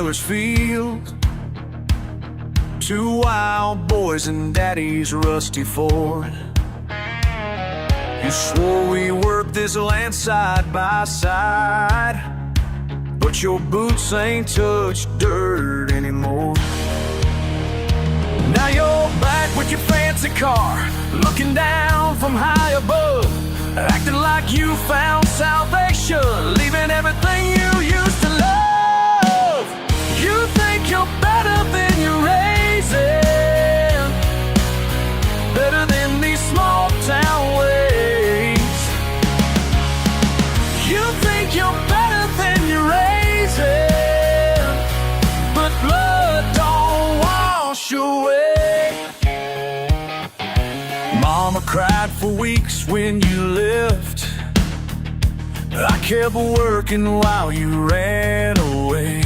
dealer's field. Two wild boys in Daddy's rusty Ford. You swore we worked this land side by side, but your boots ain't touched dirt anymore. Now you're back with your fancy car, looking down from high above, acting like you found salvation, leaving everything you used to love. You think you're better than you're raising, better than these small town ways. You think you're better than you're raising, but blood don't wash away. Mama cried for weeks when you left. I kept working while you ran away.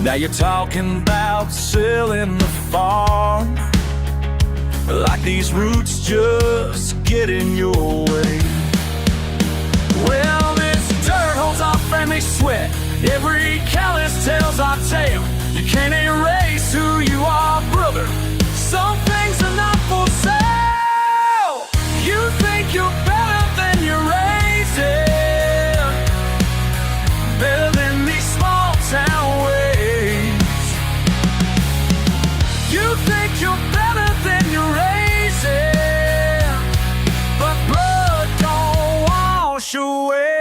Now you're talking about selling the farm, like these roots just get in your way. Well, this dirt holds our family sweat. Every callus tells our tale. You can't erase who you are, brother. Some things are not for sale. You think you're better than you're raising, better than these small town ways. You think you're better than you're raising, but blood don't wash away.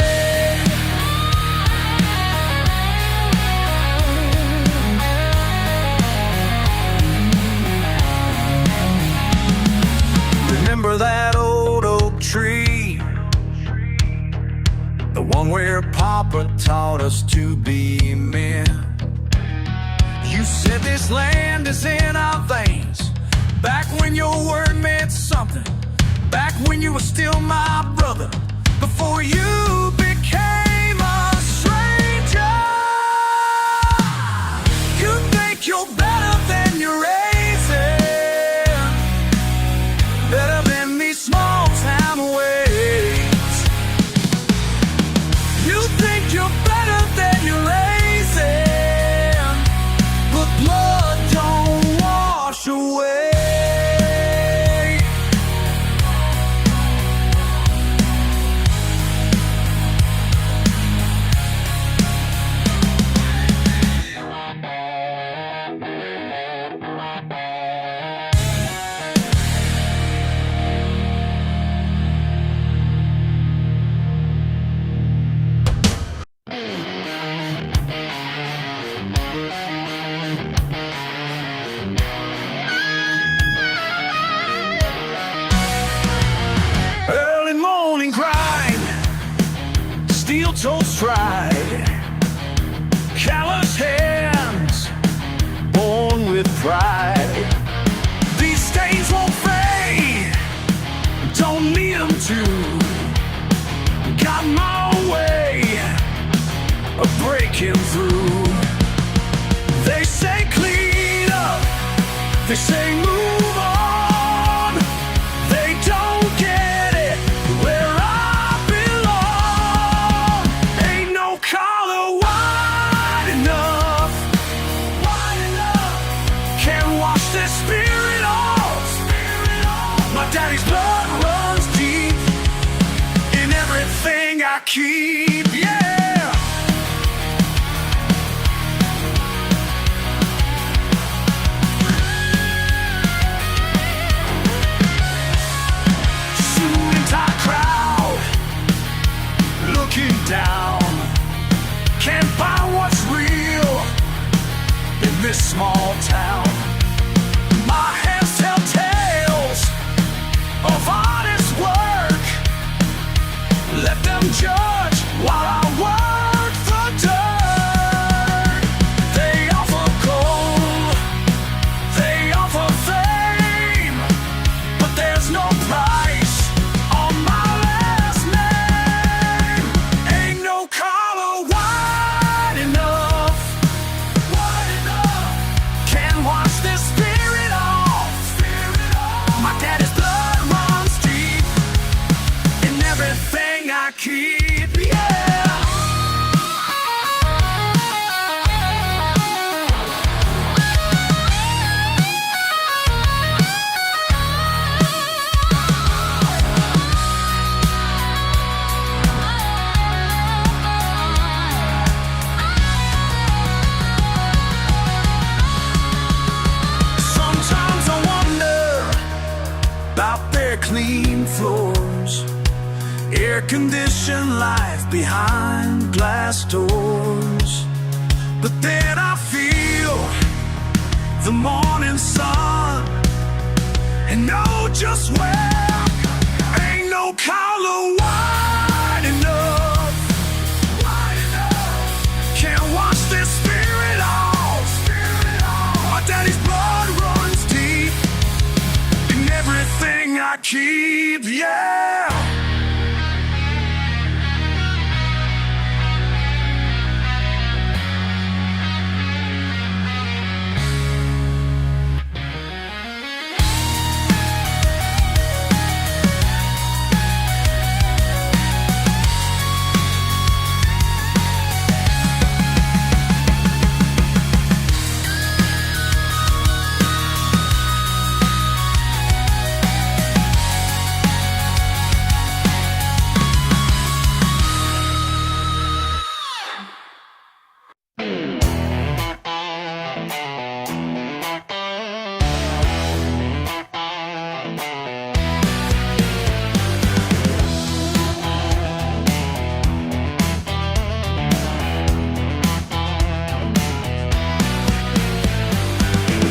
Remember that old oak tree, the one where Papa taught us to be men. You said this land is in our veins, back when your word meant something, back when you were still my brother, before you became a stranger. You think you're better than you're raising, better than these small town ways. You think you're better than you're raising, but blood don't wash away. Early morning grind, steel toes stride, callous hands, born with pride. These stains won't fade, don't need them to. Got my way of breaking through. They say clean up, they say move on. They don't get it where I belong. Ain't no collar wide enough, can't wash this spirit off. My daddy's blood runs deep in everything I keep, yeah. Suit and tie crowd, looking down, can't find what's real in this small town. My hands tell tales of honest work. Let them judge while I work the dirt. They offer gold, they offer fame, but there's no price on my last name. Ain't no collar wide enough, can't wash condition life behind glass doors. But then I feel the morning sun and know just where ain't no color wide enough. Can't wash this spirit off. My daddy's blood runs deep in everything I keep, yeah.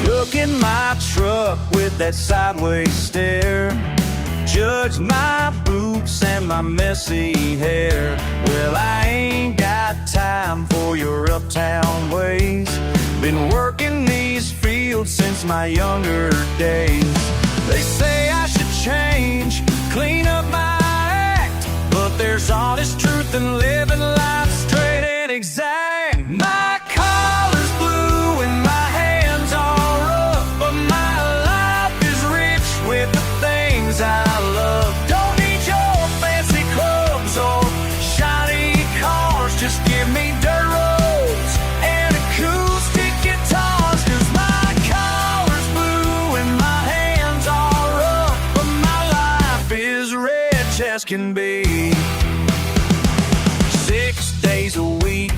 Look in my truck with that sideways stare. Judge my boots and my messy hair. Well, I ain't got time for your uptown ways. Been working these fields since my younger days. They say I should change, clean up my act, but there's honest truth in living life straight and exact. My collar's blue and my hands are rough, but my life is rich with the things I love. Don't need your fancy clubs or shiny cars, just give me dirt roads and acoustic guitars. 'Cause my collar's blue and my hands are rough, but my life is rich as can be. 6 days a week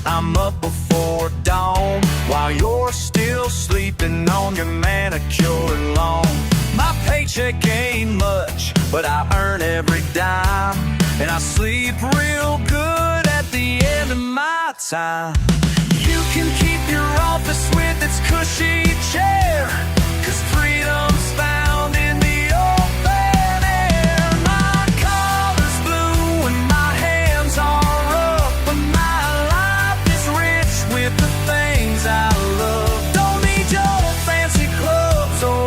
I'm up before dawn, while you're still sleeping on your manicured lawn. My paycheck ain't much, but I earn every dime, and I sleep real good at the end of my time. You can keep your office with its cushy chair, 'cause freedom's found in the open air. My collar's blue and my hands are up, but my life is rich with the things I love. Don't need your fancy clubs or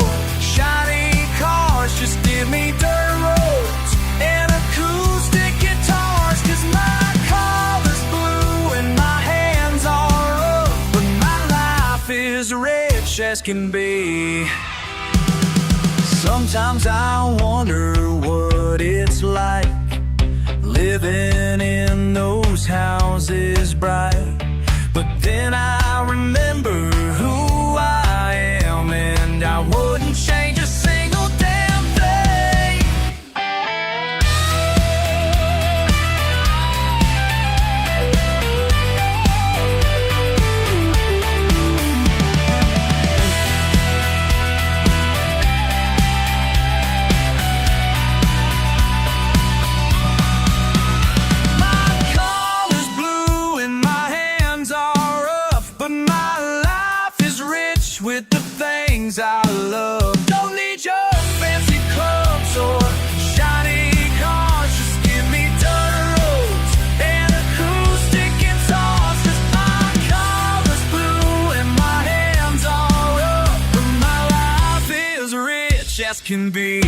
shiny cars, just give me dirt roads and acoustic guitars. 'Cause my collar's blue and my hands are up, but my life is rich as can be. Sometimes I wonder what it's like living in those houses bright, but then I remember who I am, and I wouldn't change a single damn thing. My collar's blue and my hands are rough, but my life is rich with the things I love. Don't need your fancy clubs or shiny cars, just give me dirt roads and acoustic guitars. 'Cause my collar's blue and my hands are up, but my life is rich as can be.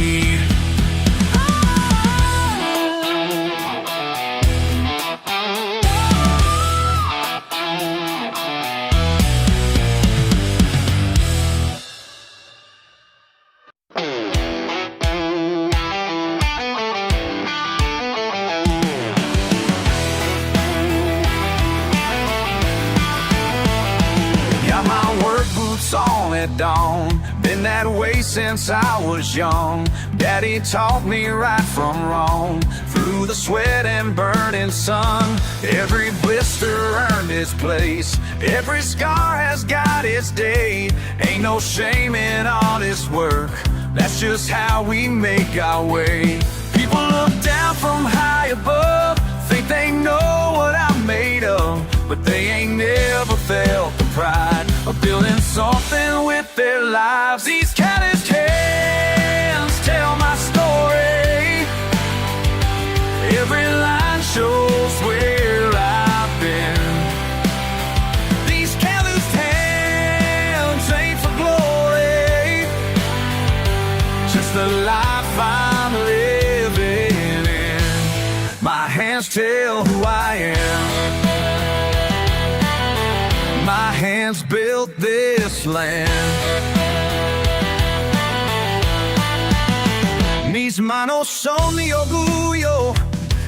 Got my work boots on at dawn, been that way since I was young. Daddy taught me right from wrong, through the sweat and burning sun. Every blister earned its place, every scar has got its date. Ain't no shame in honest work, that's just how we make our way. People look down from high above, think they know what I'm made of, but they ain't never felt the pride of building something with their lives. These calloused hands tell my story. Every line shows where I've been. These calloused hands ain't for glory, just the life I'm living in. My hands tell who I am. My hands built this land. Mis manos son mi orgullo.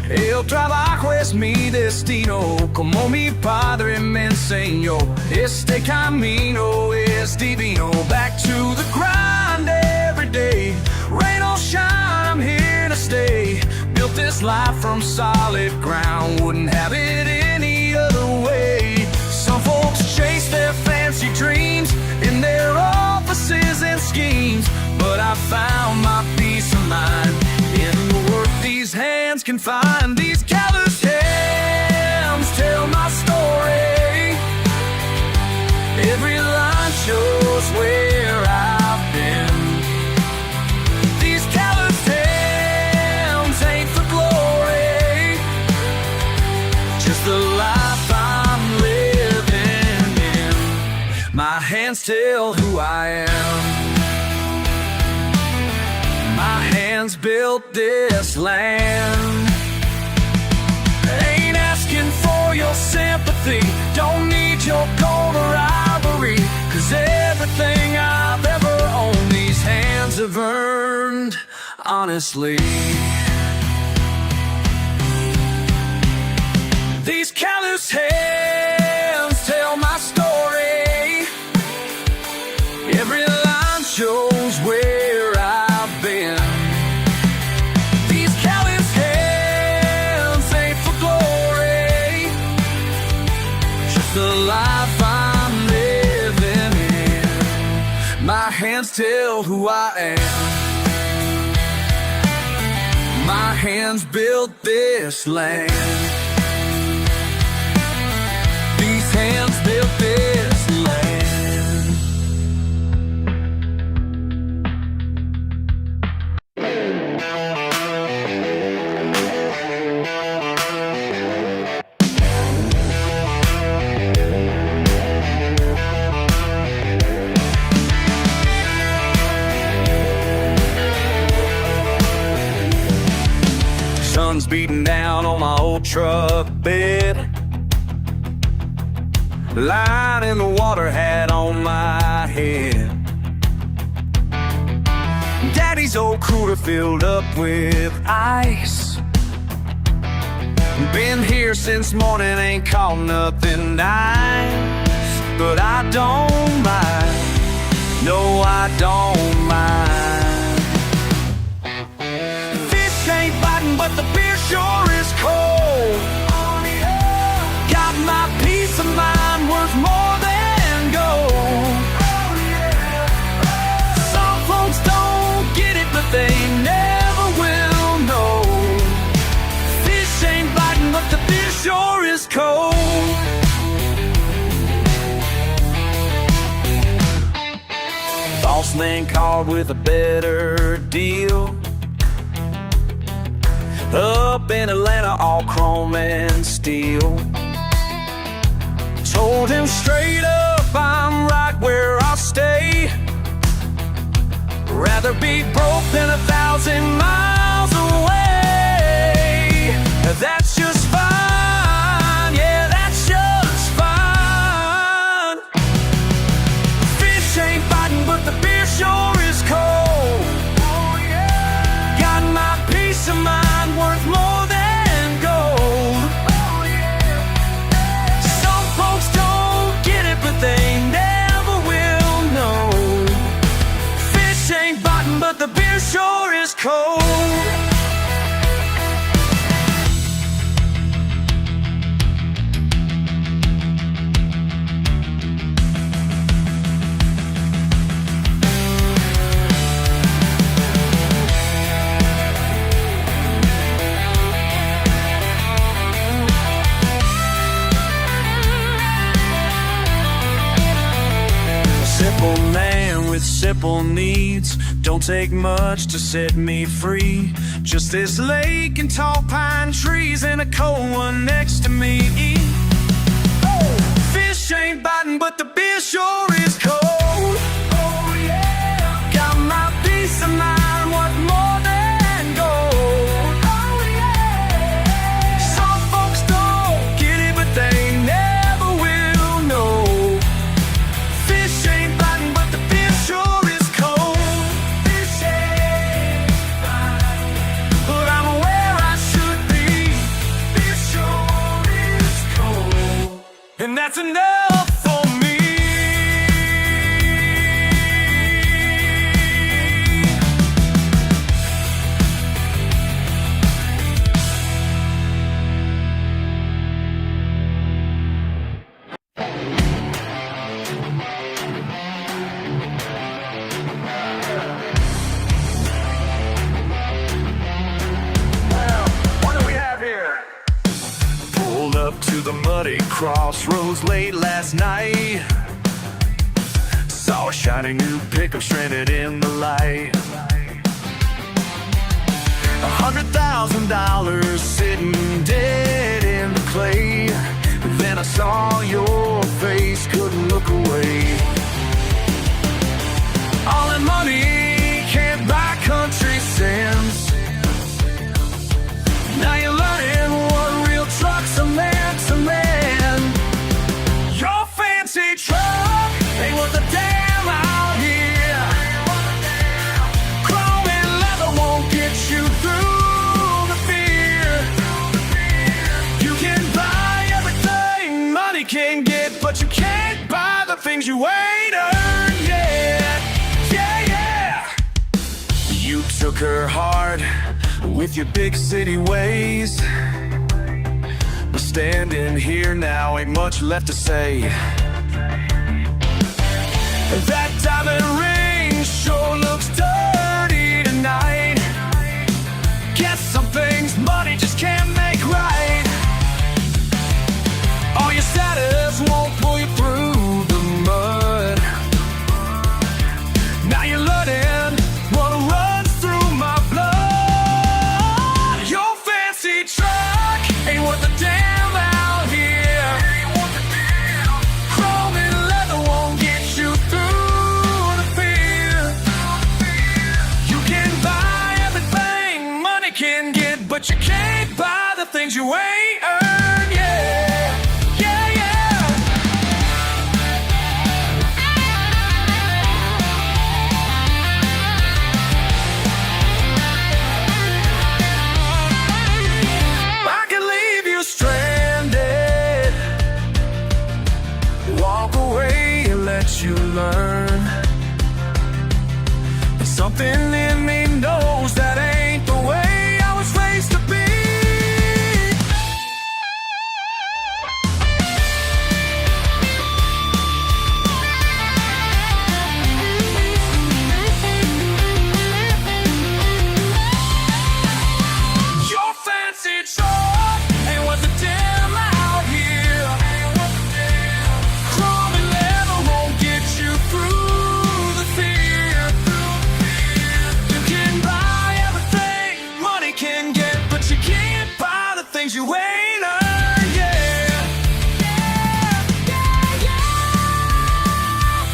El trabajo es mi destino. Como mi padre me enseñó, este camino es divino. Back to the grind every day. Rain or shine, I'm here to stay. Built this life from solid ground. Wouldn't have it any other way. Some folks chase their fancy dreams in their offices and schemes, but I found my peace of mind in the work these hands can find. These calloused hands tell my story. Every line shows where I've been. These calloused hands ain't for glory, just the life I'm living in. My hands tell who I am. My hands built this land. Ain't asking for your sympathy, don't need your gold or ivory, 'cause everything I've ever owned these hands have earned honestly. These calloused hands tell my story. Every line shows where I've been. These calloused hands ain't for glory, just the life I'm living in. My hands tell who I am. My hands built this land. These hands built this land. Sun's beating down on my old truck bed. Line in the water hat on my head. Daddy's old cooler filled up with ice. Been here since morning, ain't caught nothing nice, but I don't mind. No, I don't mind. Fish ain't biting, but the beer sure is cold. Got my peace of mind worth more than gold. Some folks don't get it, but they never will know. Fish ain't biting, but the beer sure is cold. Boss man called with a better deal. Up in Atlanta, all chrome and steel. Told him straight up, I'm right where I'll stay. Rather be broke than 1,000 miles away. That's just fine, yeah, that's just fine. Fish ain't biting, but the beer sure is cold. Got my peace of mind worth more than gold. Some folks don't get it, but they never will know. Fish ain't biting, but the beer sure is cold. simple man with simple needs. Don't take much to set me free. Just this lake and tall pine trees and a cold one next to me. Fish ain't biting, but the beer sure is cold. Oh yeah, got my peace of mind, what more than gold. Oh yeah, some folks don't get it, but they never will know. Fish ain't biting, but the beer sure is cold. Fish ain't biting, but I'm where I should be. Beer sure is cold, and that's enough for me. What do we have here? Pulled up to the muddy crossroads late last night. Saw a shiny new pickup stranded in the light. $100,000 sitting dead in the clay. Then I saw your face, couldn't look away. All that money can't buy country sense. Now you're learning what real trucks are meant to man. Your fancy truck ain't worth a damn out here. Chrome and leather won't get you through the fear. You can buy everything money can get, but you can't buy the things you ain't earned yet. Yeah, yeah. You took her heart with your big city ways, but standing here now ain't much left to say. That diamond ring sure looks dirty tonight. Guess some things money just can't make right. All your status won't pull you through the mud. Now you're learning what runs through my blood. Your fancy truck ain't worth a damn out here. Chrome and leather won't get you through the fear. You can buy everything money can get, but you can't buy the things you ain't earned yet. Yeah, yeah. I can leave you stranded, walk away and let you learn. But something in me knows that ain't the way I was raised to be. Your fancy truck ain't worth a damn out here. Chrome and leather won't get you through the fear. You can buy everything money can get, but you can't buy the things you ain't earned yet. Yeah, yeah, yeah.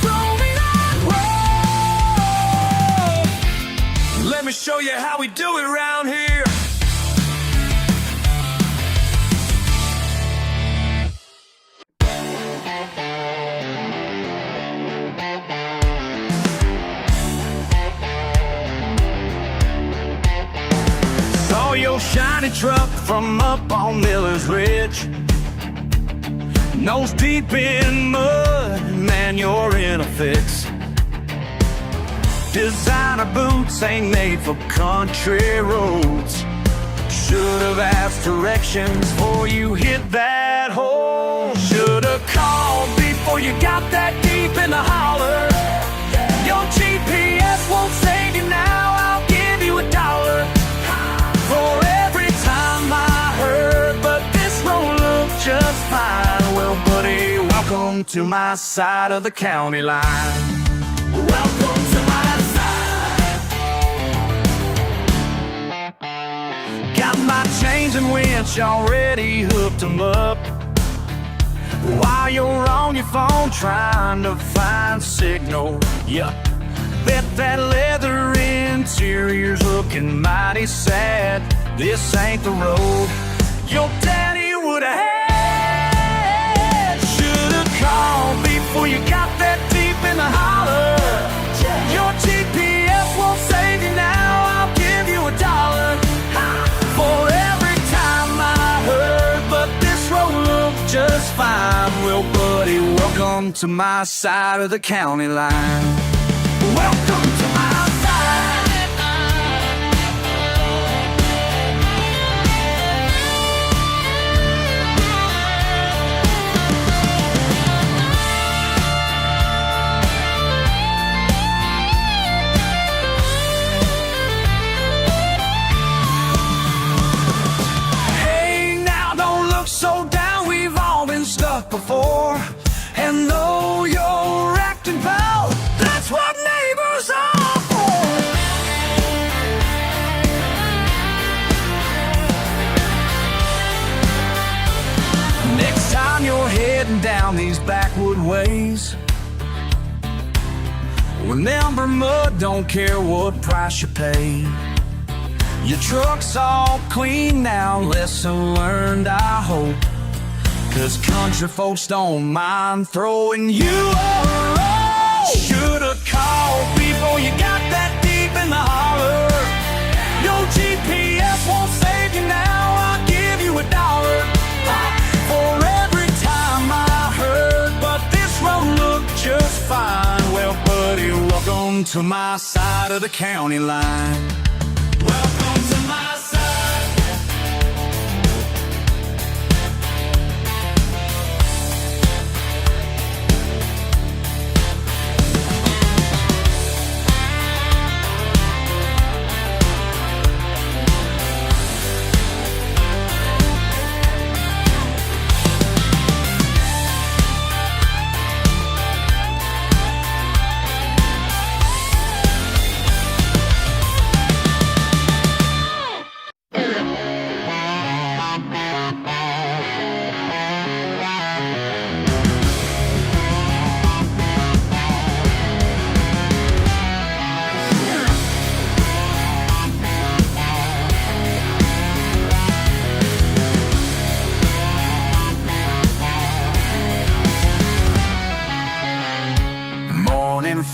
Throw me that road. Let me show you how we do it around here. Saw your shiny truck from up on Miller's Ridge. Nose deep in mud, man, you're in a fix. Designer boots ain't made for country roads. Should've asked directions before you hit that hole. Should've called before you got that deep in the holler. Your GPS won't save you now, I'll give you $1 for every time I heard, but this road looked just fine. Well, buddy, welcome to my side of the county line. Welcome to my side. Got my chains and winch already hooked 'em up, while you're on your phone trying to find signal. Yup, bet that leather interior's looking mighty sad. This ain't the road your daddy would've had. Should've called before you got that deep in the holler. Your GPS won't save you now. I'll give you $1 for every time I heard, but this road looks just fine. Well, buddy, welcome to my side of the county line. Welcome to my side. So down, we've all been stuck before, and though you're acting foul, that's what neighbors are for. Next time you're heading down these backwood ways, remember, mud don't care what price you pay. Your truck's all clean now, lesson learned, I hope, 'cause country folks don't mind throwing you a roll. Should've called before you got that deep in the holler. Your GPS won't save you now. I'll give you $1 for every time I heard, but this road looked just fine. Well, buddy, welcome to my side of the county line. Welcome to my side.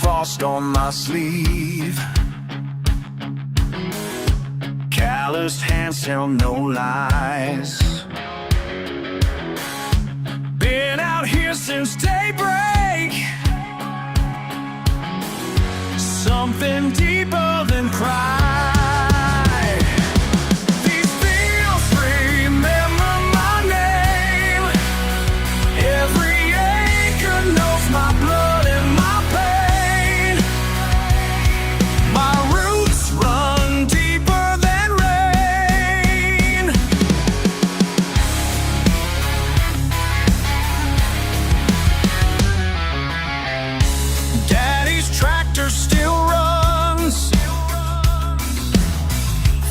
Frost on my sleeve, calloused hands tell no lies. Been out here since daybreak, something deeper than pride. These fields remember my name, every acre knows my blood and my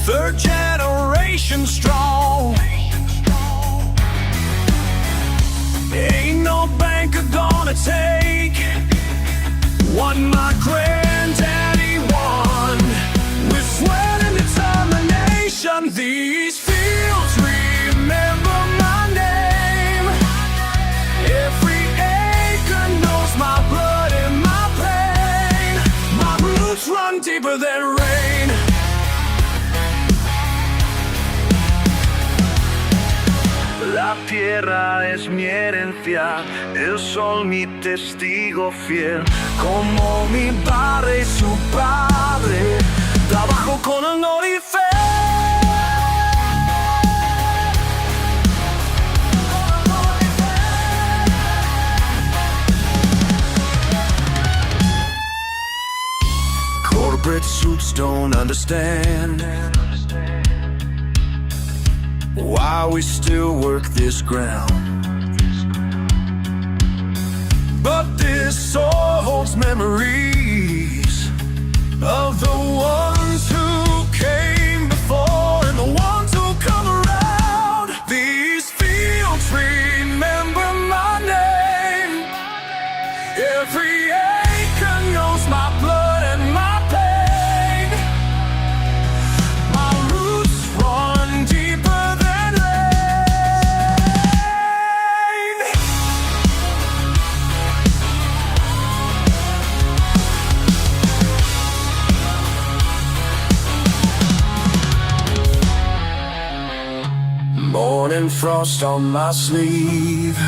third generation strong. Ain't no banker gonna take what my granddaddy won with sweat and determination. These fields remember my name, every acre knows my blood and my pain. My roots run deeper than rain. La tierra es mi herencia, el sol mi testigo fiel, como mi padre y su padre, trabajo con honor y fe. Corporate suits don't understand why we still work this ground, but this soil holds memories morning frost on my sleeve.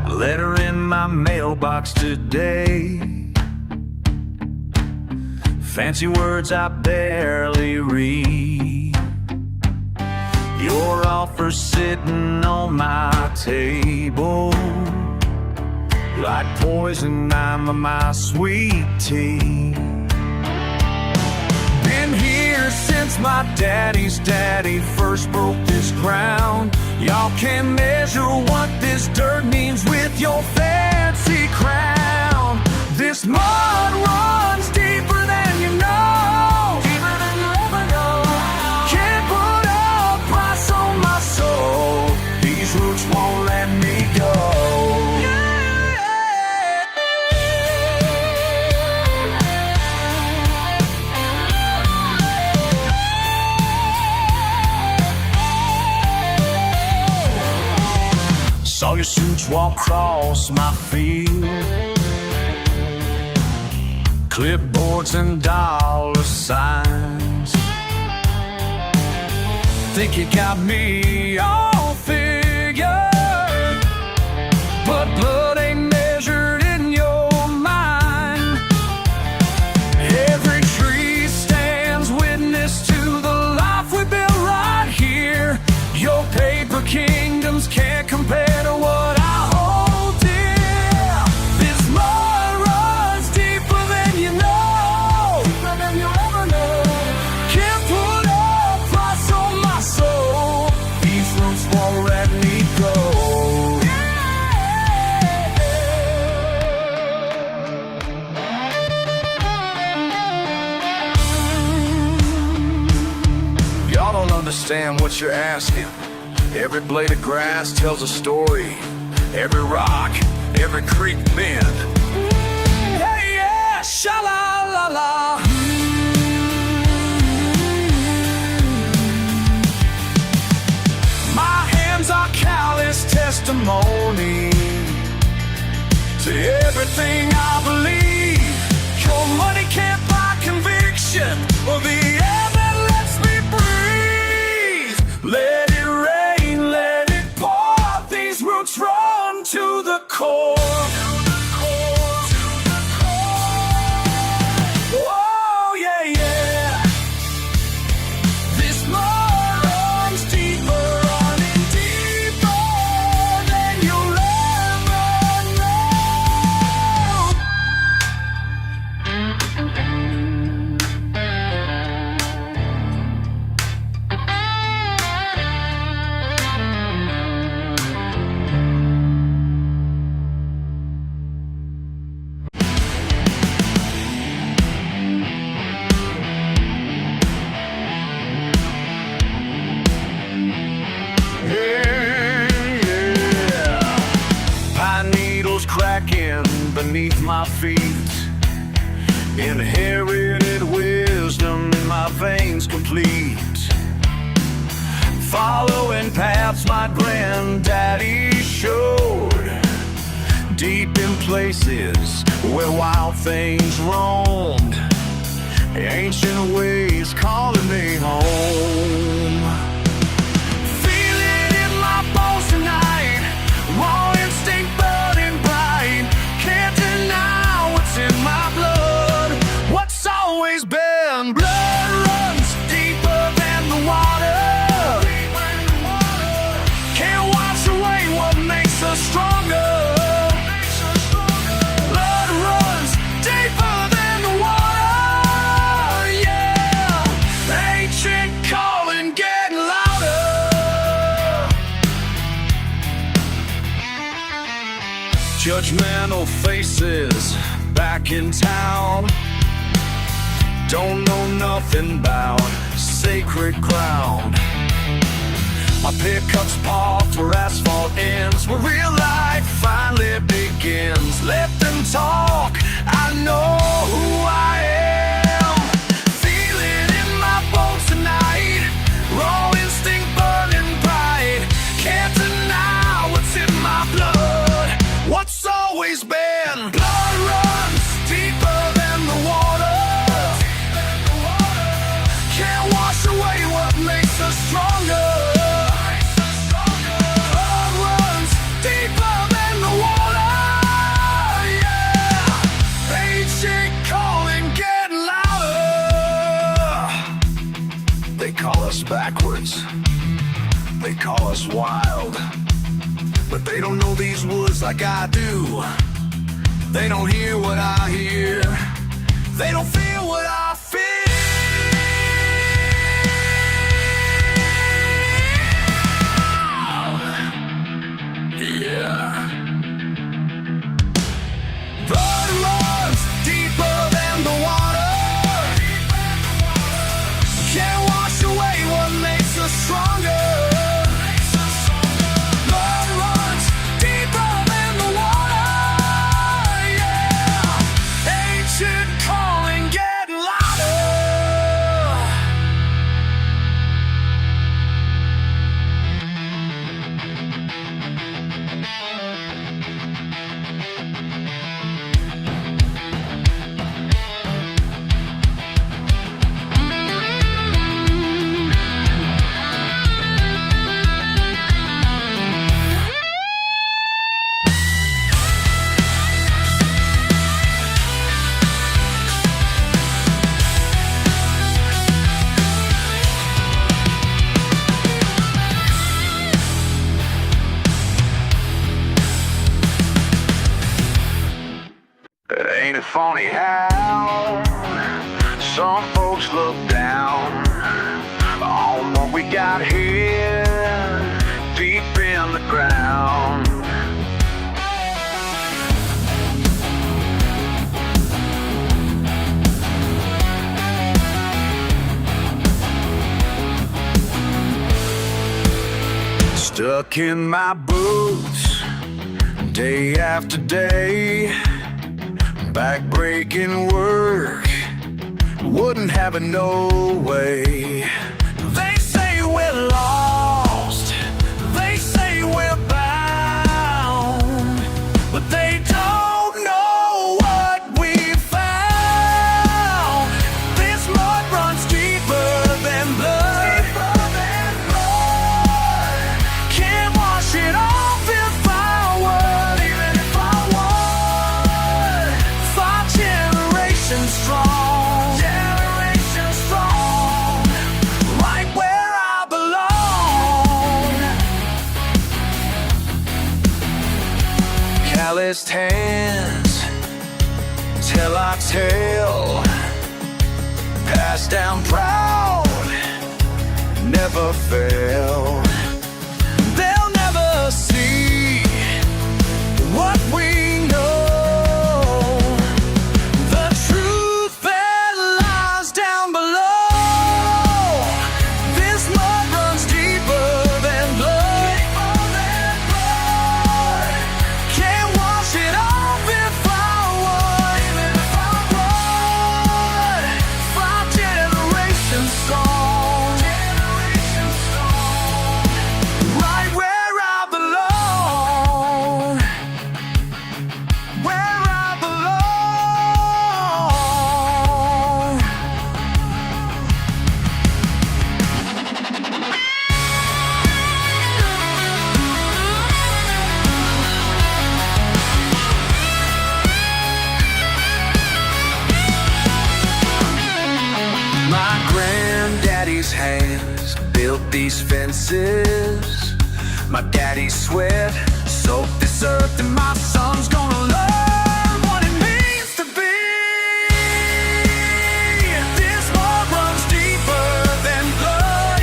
Letter in my mailbox today. Fancy words I barely read. Your offer sitting on my table, like poison I'm my sweet tea. Been here since my daddy's daddy first broke this ground. Y'all can measure what this dirt means with your fancy crown. This mud runs deeper than you know, deeper than you ever know. Can't put a price on my soul. These roots won't let me go. Saw your suits walk across my field, clipboards and dollar signs. Think you got me all figured, but blood ain't measured in your mind. Every tree stands witness to the life we built right here. Your paper kingdoms can't compare to what I hold dear. This mud runs deeper than you know, deeper than you ever know. Can't put a price on my soul. These roots won't let me go. Y'all don't understand what you're asking. Every blade of grass tells a story. Every rock, every creek bend. Hey, yeah, sha-la-la-la. My hands are callous testimony to everything I believe. Your money can't buy conviction or the air that lets me breathe. Let it rain, let it pour. These roots run to the core. Oh, yeah, yeah. This mud runs deeper, running deeper than you'll ever know. Pine needles cracking beneath my feet. Inherited wisdom in my veins complete. Following paths my granddaddy showed, deep in places where wild things roamed. Ancient ways calling me home. Feel it in my bones tonight. Raw instinct burning bright. Can't deny what's in my blood. What's always been. Blood runs deeper than the water. Can't wash away what makes us stronger. Blood runs deeper than the water. Yeah, ancient calling getting louder. Judgmental faces back in town. Don't know nothing about sacred ground. My pickups parked where asphalt ends, where real life finally begins. Let them talk, I know who I am. Feeling They don't know these woods like I do. They don't hear what I hear. They don't feel what I feel. Yeah. Blood runs deeper than the water. Can't wash away what makes us stronger. Blood runs deeper than the water. Yeah. Ancient calling, get louder. Ain't it funny how some folks look down on what we got here deep in the ground? Stuck in my boots day after day, back-breaking work, wouldn't have it no way. They say we're lost, they say we're bound, but they don't know what we found. This mud runs deeper than blood. Can't wash it off if I would, even if I would. 5 generations strong, generations strong, right where I belong. Calloused hands tell our tale, passed down proud, never fail. They'll never see what we know, the truth that lies down below. This mud runs deeper than blood. Can't wash it off if I would, even if I would. 5 generations strong, right where I belong, where I belong. My granddaddy's hands built these fences. My daddy's sweat soaked this earth, and my son's gonna learn what it means to be. This mud runs deeper than blood.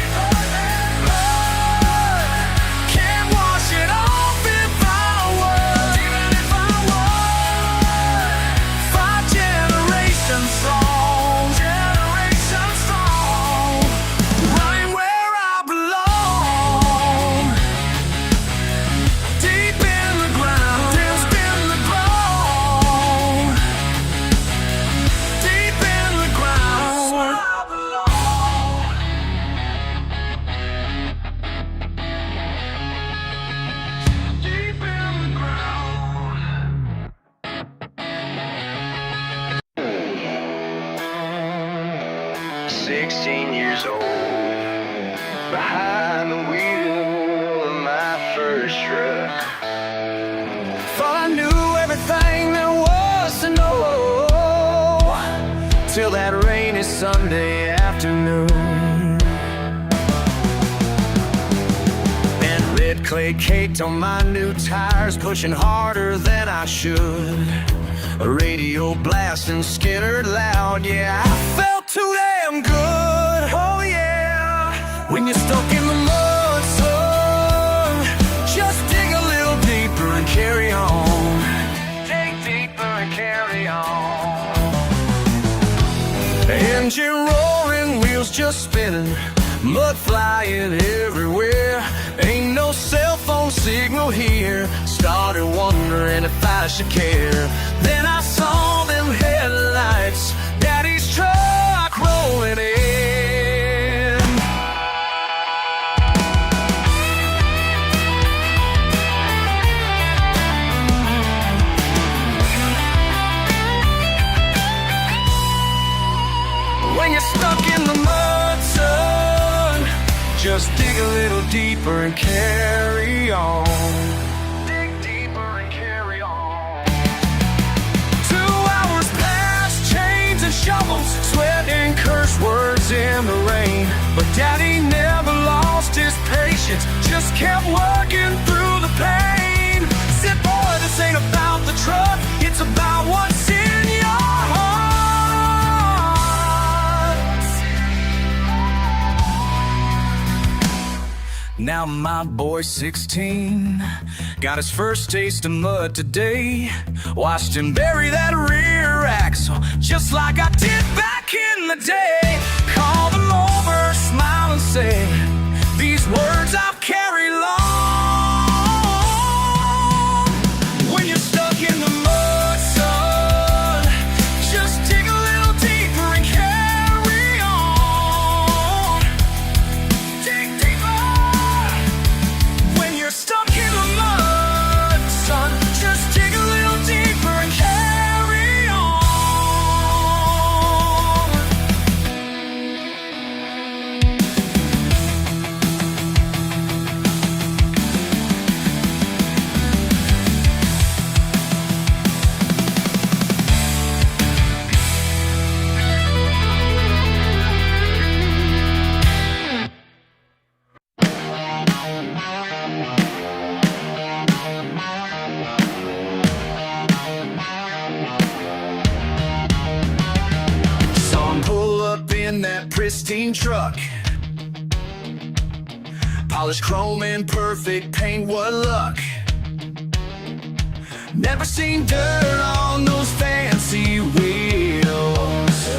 Can't wash it off if I would, even if I would. 5 generations strong, generations strong, right where I belong. Deep in the ground, deep in the ground, deep in the ground, where I belong. Deep in the ground. 16 years old, behind the wheel of my first truck. Thought I knew everything there was to know, till that rainy Sunday afternoon. And red clay birthday cake on my new tires, pushing harder than I should. A radio blasting Skinner loud, yeah, I felt too damn good. Oh yeah, when you're stuck in the mud, son, just dig a little deeper and carry on. Dig deeper and carry on. Engine roaring, wheels just spinning, mud flying everywhere. Ain't no cell phone signal here. Started wondering if I should care. Then I saw them headlights, Daddy's truck rolling in. When you're stuck in the mud, son, just dig a little deeper and carry on. Dig deeper and carry on. 2 hours passed, chains and shovels, sweat and curse words in the rain. But Daddy never lost his patience, just kept working through the pain. Said, boy, this ain't about the truck, it's about what's in your heart. Now my boy's 16, got his first taste of mud today. Watched him bury that rear axle, just like I did back in the day. Call them over, smile and say these words I'll carry long. When you're stuck in the mud, son, just dig a little deeper and carry on. Dig deeper. When you're stuck in the mud, son, just dig a little deeper and carry on. Saw him pull up in that pristine truck, polished chrome and perfect paint, what luck. Never seen dirt on those fancy wheels.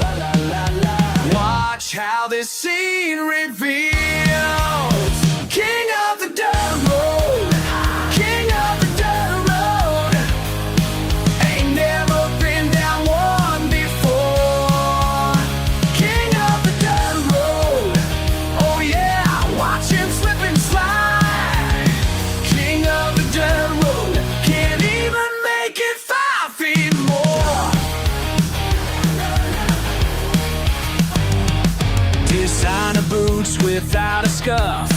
Watch how this scene reveals. King of the dirt road, king of the dirt road. Ain't never been down one before. King of the dirt road, oh yeah, watch him slip and slide. King of the dirt road, can't even make it 5 feet more. Designer boots without a scuff,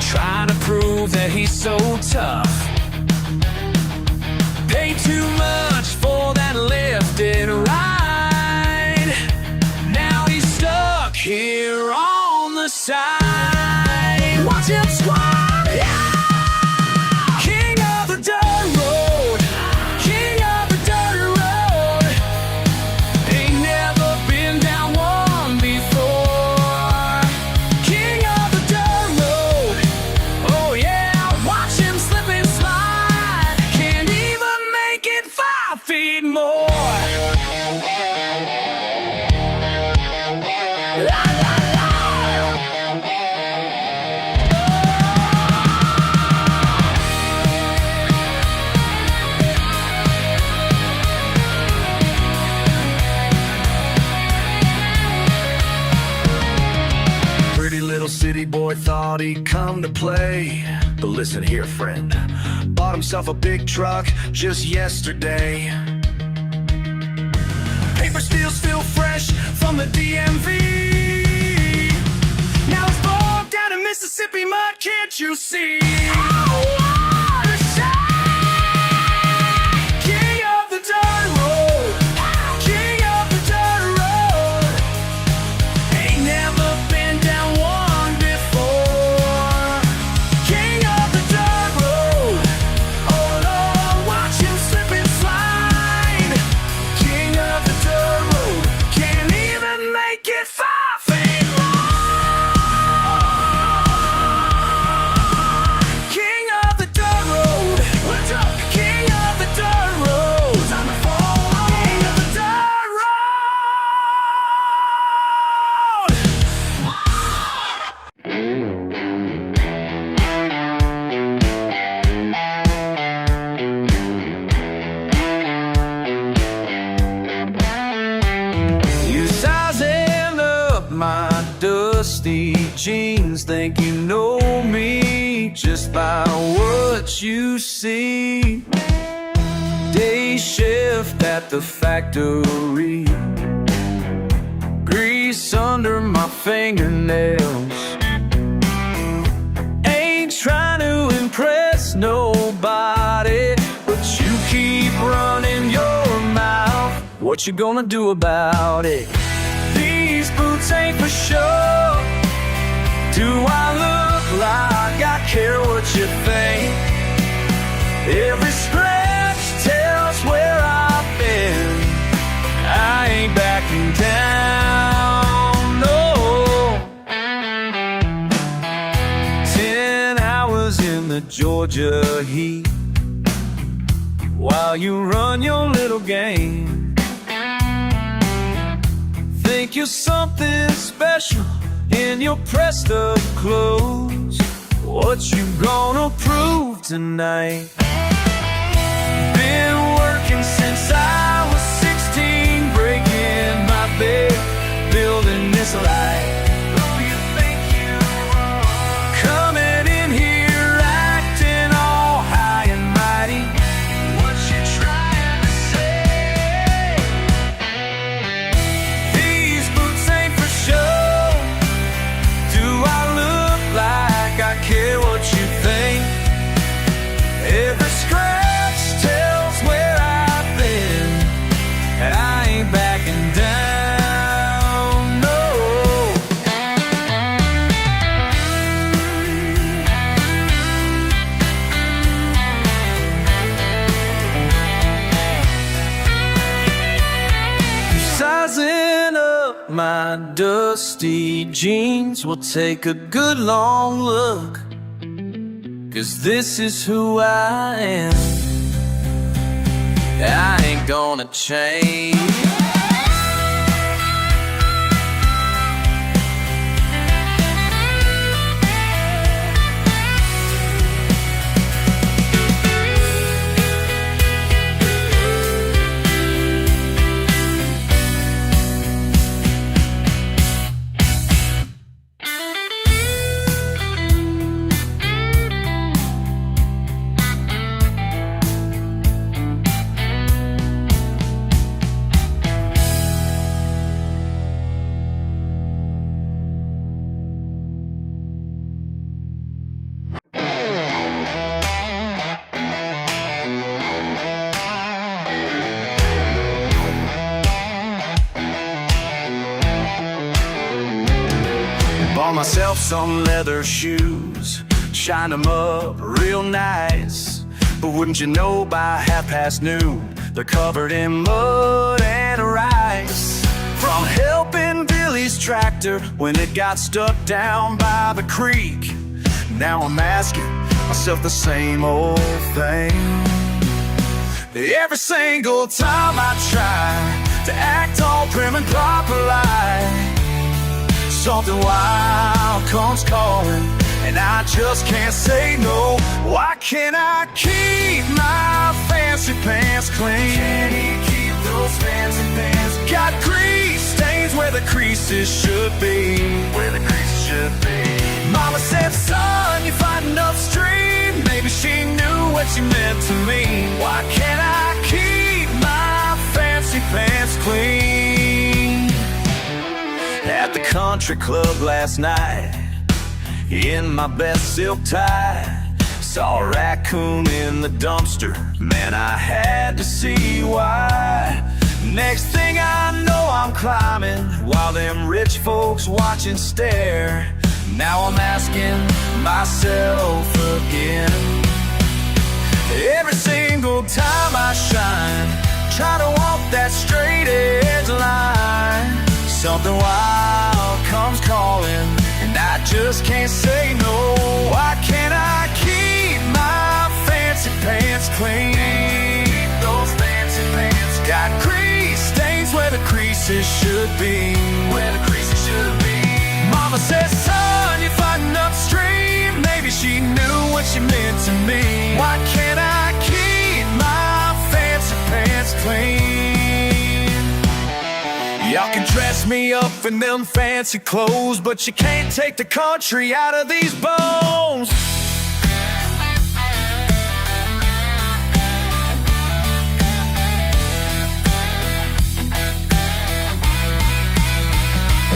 trying to prove that he's so tough. Pay too much for that lifted ride. Now he's stuck here on the side. Watch him squat, yeah! King of the dirt road, king of the dirt road. Ain't never been down one before. King of the dirt road, oh yeah, watch him slip and slide. Can't even make it 5 feet more. La, la, la. Pretty little city boy thought he'd come to play. But listen here, friend, bought himself a big truck just yesterday. Paper steel's still fresh from the DMV. Now it's bogged down in Mississippi mud, can't you see? King of the dirt road, king of the dirt road. Ain't never been down one before. friends think you know me just by what you see. Day shift at the factory, grease under my fingernails. Ain't trying to impress nobody, but you keep running your mouth. What you gonna do about it? These boots ain't for show. Do I look like I care what you think? Every scratch tells where I've been. I ain't backing down, no. 10 hours in the Georgia heat while you run your little game. Think you're something special in your pressed up clothes. What you gonna prove tonight? Been working since I was 16, breaking my bed, building this life. Who you think you are? Coming in here acting all high and mighty. What you trying to say? These boots ain't for show. Do I look like I care what you think? Every scratch tells where I've been, and I ain't backing down, no. Sizing up my dusty jeans will take a good long look, 'cause this is who I am. I ain't gonna change. Bought myself some leather shoes, shined them up real nice. But wouldn't you know, by noon, they're covered in mud and rice. From helping Billy's tractor when it got stuck down by the creek, now I'm asking myself the same old thing. Every single time I try to act all prim and proper like, something wild comes calling, and I just can't say no. Why can't I keep my fancy pants clean? Can he keep those fancy pants? Got grease stains where the creases should be. Where the creases should be. Mama said, son, you're fighting upstream. Maybe she knew what you meant to me. Why can't I keep my fancy pants clean? At the country club last night, in my best silk tie, saw a raccoon in the dumpster. Man, I had to see why. Next thing I know, I'm climbing while them rich folks watch and stare. Now I'm asking myself again. Every single time I shine, try to walk that straight edge line, something wild comes calling, and I just can't say no. Why can't I keep my fancy pants clean? Those fancy pants got grease stains where the creases should be. Where the creases should be. Mama says, son, you're fighting upstream. Maybe she knew what she meant to me. Why can't I keep my fancy pants clean? Y'all can dress me up in them fancy clothes, but you can't take the country out of these bones.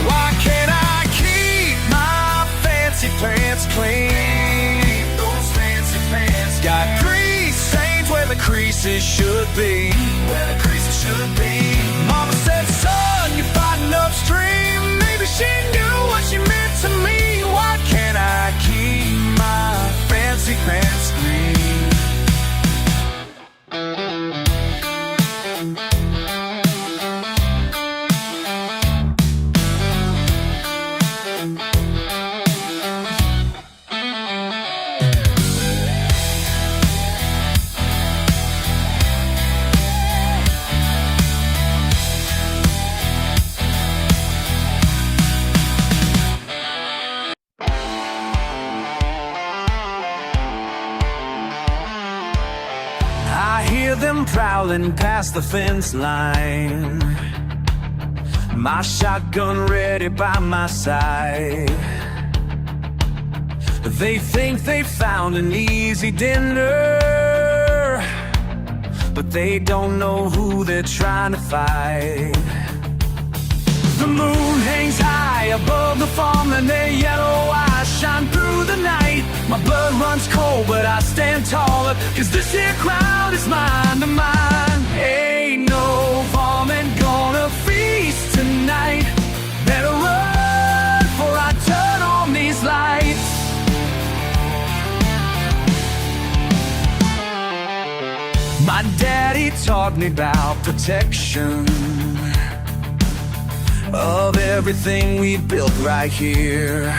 Why can't I keep my fancy pants clean? Those fancy pants got grease stains where the creases should be. Where the creases should be. Mama said, son, you're fighting upstream. Maybe she knew what she meant to me. Why can't I keep my fancy pants clean? I hear them prowling past the fence line, my shotgun ready by my side. They think they found an easy dinner, but they don't know who they're trying to fight. The moon hangs high above the farm and their yellow eyes shine through the night. My blood runs cold but I stand taller, 'cause this here crowd is mine to mine. Ain't no varmint gonna feast tonight. Better run before I turn on these lights. My daddy taught me about protection of everything we built right here.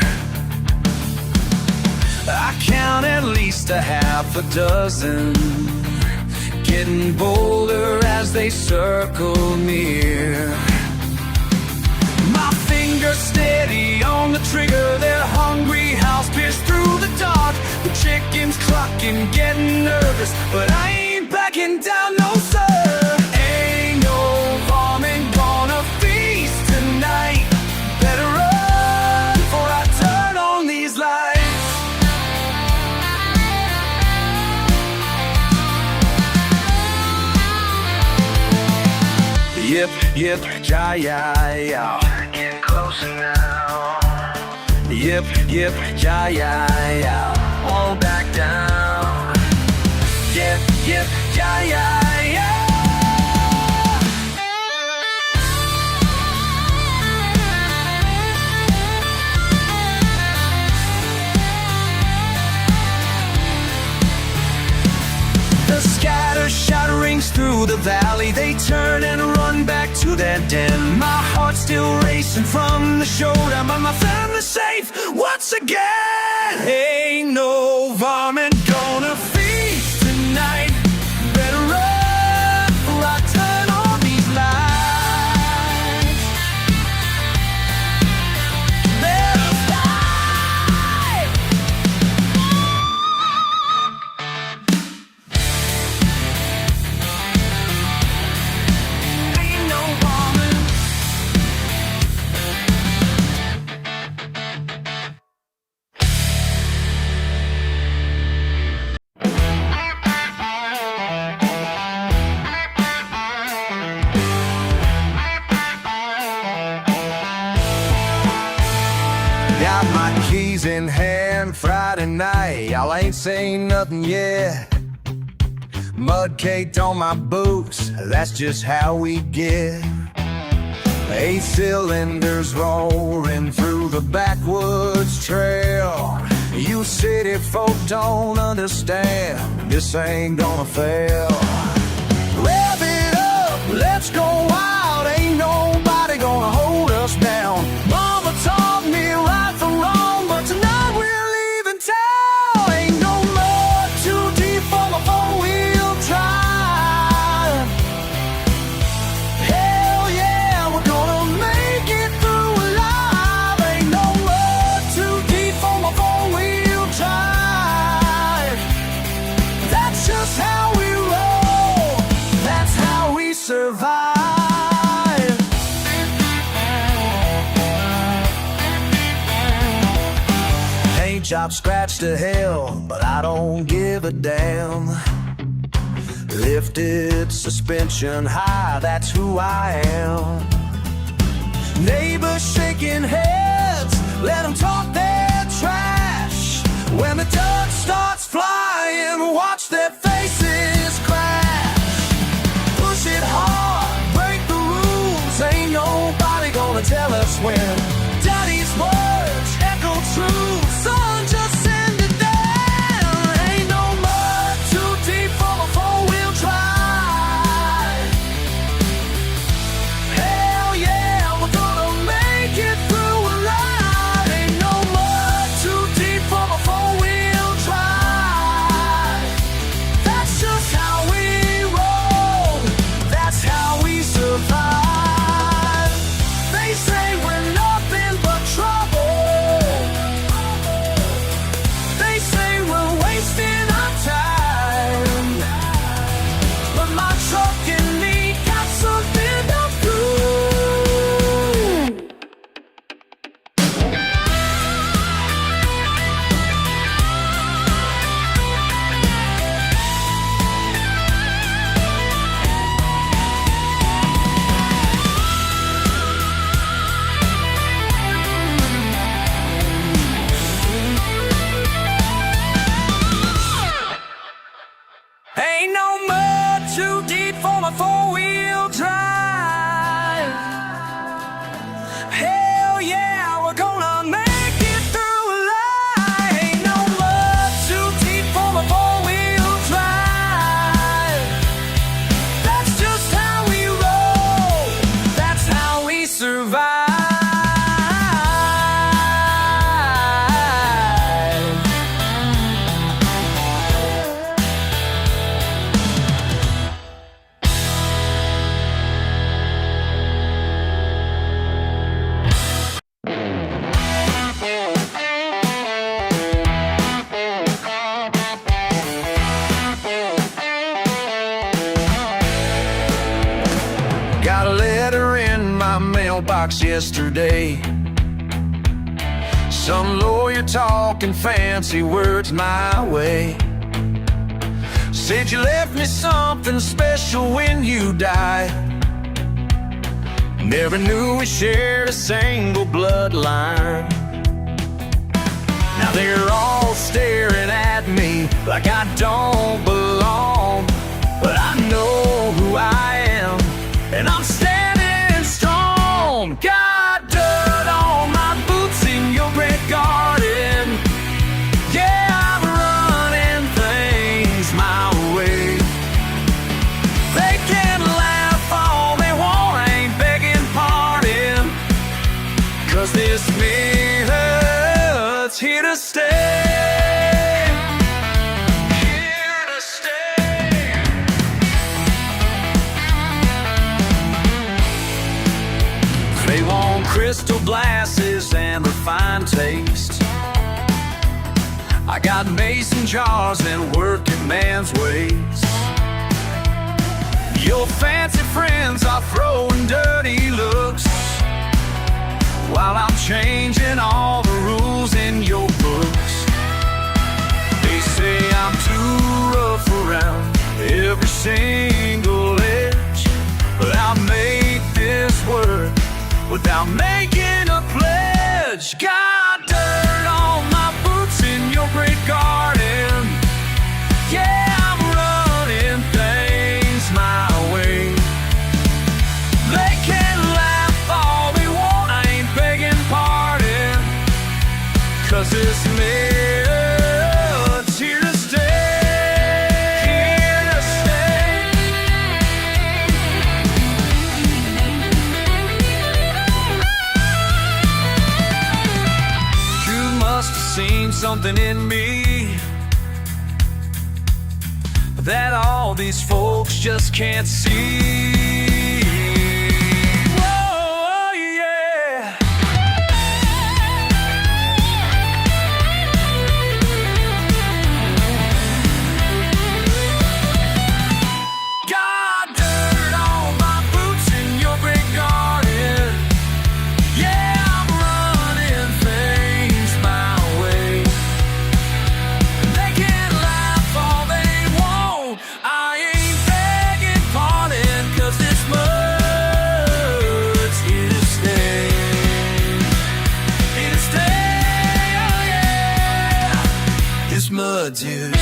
I count at least a half a dozen, getting bolder as they circle near. My fingers steady on the trigger, their hungry house pierced through the dark. The chickens clucking, getting nervous, but I ain't backing down, no sir. Ain't no varmint gonna feast tonight. Better run before I turn on these lights. Yip, yip, ja-ya-ya. Get closer now. Yip, yip, ja-ya-ya. Won't back down. Yip, yip, ja-ya-ya. The scatter shot rings through the valley. They turn and run back to their den. My heart's still racing from the showdown, but my family's safe once again. Ain't no varmint gonna feast tonight. Better run before I turn on these lights. Better fly. Ain't no varmint. Got my keys in hand Friday night. Y'all ain't saying nothing yet. Mud caked on my boots, that's just how we get. 8 cylinders roaring through the backwoods trail. You city folk don't understand, this ain't gonna fail. Rev it up, let's go wild. Ain't nobody gonna hold us down. Mama taught me right from wrong, but tonight we're leaving town. Ain't no mud too deep for my four-wheel drive. Hell yeah, we're gonna make it through alive. Ain't no mud too deep for my four-wheel drive. That's just how we roll, that's how we survive. I've scratched to hell, but I don't give a damn. Lifted suspension high, that's who I am. Neighbors shaking heads, let them talk their trash. When the dirt starts flying, watch their faces crash. Push it hard, break the rules, ain't nobody gonna tell us when. Daddy's words echo true, son, just send it down. Ain't no mud too deep for a four-wheel drive. Hell yeah, we're gonna make it through alive. Ain't no mud too deep for a four-wheel drive. That's just how we roll, that's how we survive. They say we're nothing but trouble. They say we're wasting our time. But my truck and me got something to prove. Ain't no mud too deep for my four-wheel drive. Hell yeah, we're gonna make it through alive. Ain't no mud too deep for my four-wheel drive. That's just how we roll, that's how we survive. Got a letter in my mailbox yesterday. Some lawyer talking fancy words my way. Said you left me something special when you died. Never knew we shared a single bloodline. Now they're all staring at me like I don't belong. But I know who I am, and I'm standing strong. Got dirt on my boots in your great garden. Yeah, I'm running things my way. They can laugh all they want, I ain't begging pardon. 'Cause this minute's here to stay. Here to stay. They want crystal glasses and refined taste. I got mason jars and working man's ways. Your fancy friends are throwing dirty looks, while I'm changing all the rules in your books. They say I'm too rough around every single edge, but I'll make this work without making a pledge. Got dirt on my boots in your great garden. Yeah, I'm running things my way. They can laugh all they want, I ain't begging pardon. 'Cause this minute's here to stay. Here to stay. You must have seen something in me that all these folks just can't see. Whoa, yeah. Got dirt on my boots in your big garden. Yeah, I'm running things my way. backwoods is.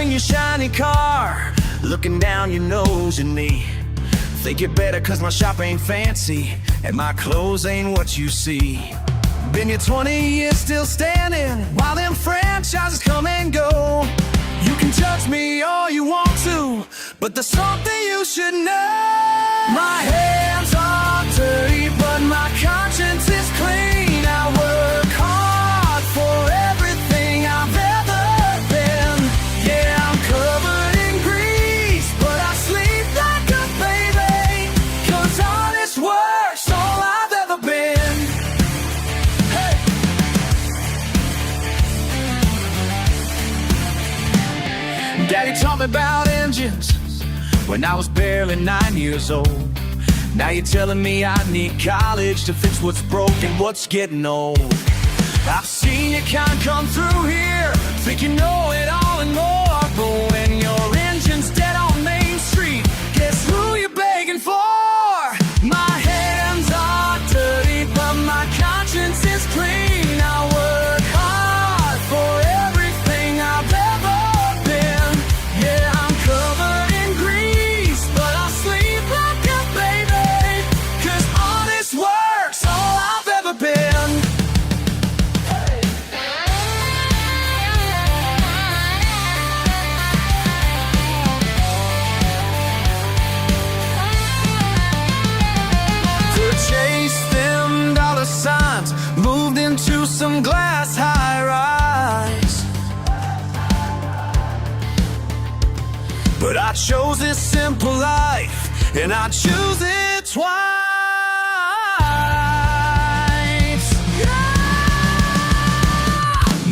In your shiny car, looking down your nose at me. Think you're better cause my shop ain't fancy and my clothes ain't what you see. Been here 20 years still standing while them franchises come and go. You can judge me all you want to, but there's something you should know. My hands are dirty but my conscience is clean. I work hard for everything I've ever been. Yeah, I'm covered in grease, but I sleep like a baby, cause honest work's all I've ever been. Hey. Daddy taught me about engines when I was barely 9 years old. Now you're telling me I need college to fix what's broken, what's getting old. I've seen your kind come through here, think you know it all and more. But when your engine's dead on Main Street, guess who you're begging for? My hands are dirty, but my conscience is clean. I work hard for everything I've ever been. Yeah, I'm covered in grease, but I sleep like a baby, cause honest work's all I've ever been. Chase them dollar signs, moved into some glass high-rise. But I chose this simple life, and I choose it twice. Yeah!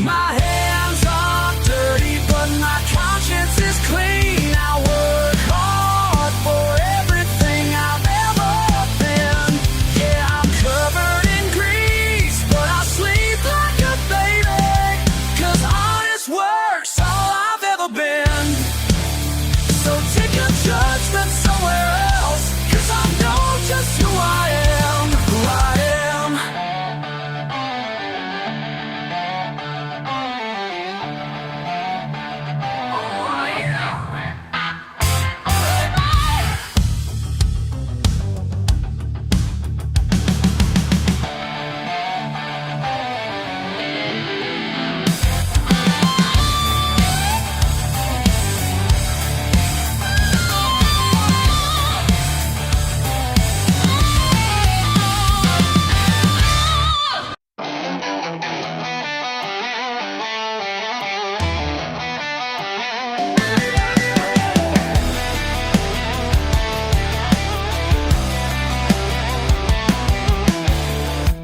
My hands are dirty, but my conscience is clean. I work hard for everything I've ever been. Yeah, I'm covered in grease, but I sleep like a baby, cause honest work's all I've ever been. So take your judgment somewhere else, cause I know just who I am, who I am. Oh, yeah.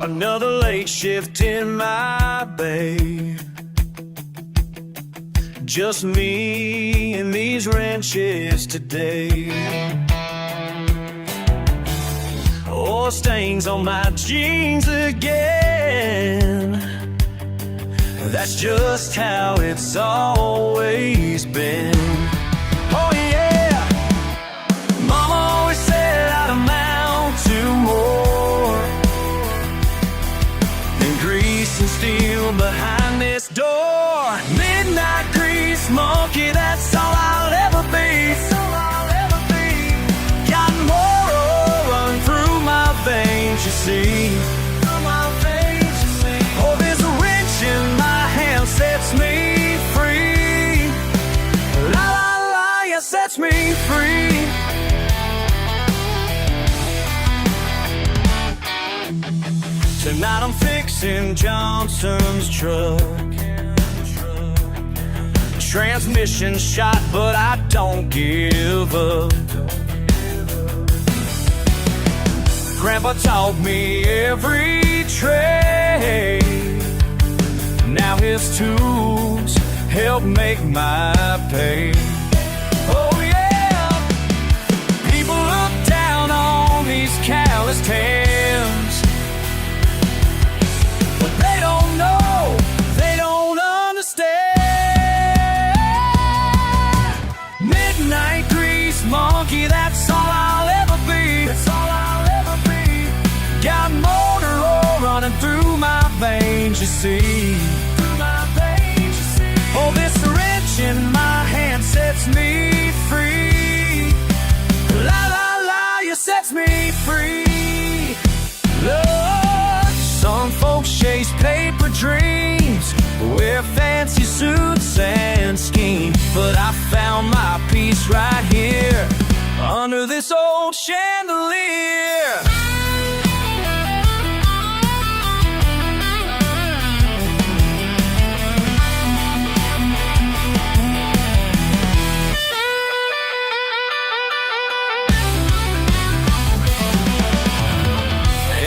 Another late shift in my bay. Just me and these wrenches today. Oh, stains on my jeans again. That's just how it's always been. Oh yeah, Mama always said I'd amount to more than grease and steel behind this door. Midnight grease, smoky, that's all I'll ever be. Got more oil run through my veins, you see. Oh, there's a wrench in my hand, sets me free. La la la, yeah, sets me free. Tonight I'm fixing Johnson's truck. Transmission shot, but I don't give up. Grandpa taught me every trade. Now his tools help make my pay. Oh yeah, people look down on these calloused hands, but they don't know, they don't understand. Midnight grease monkey, that's all I'll ever be. That's all I'll ever be. Got motor oil running through my veins, you see. Through my veins, you see. Oh, this wrench in my hand sets me free. La la la, you sets me free. Look, some folks chase paper dreams, wear fancy suits and scheme, but I found my peace right here under this old chandelier.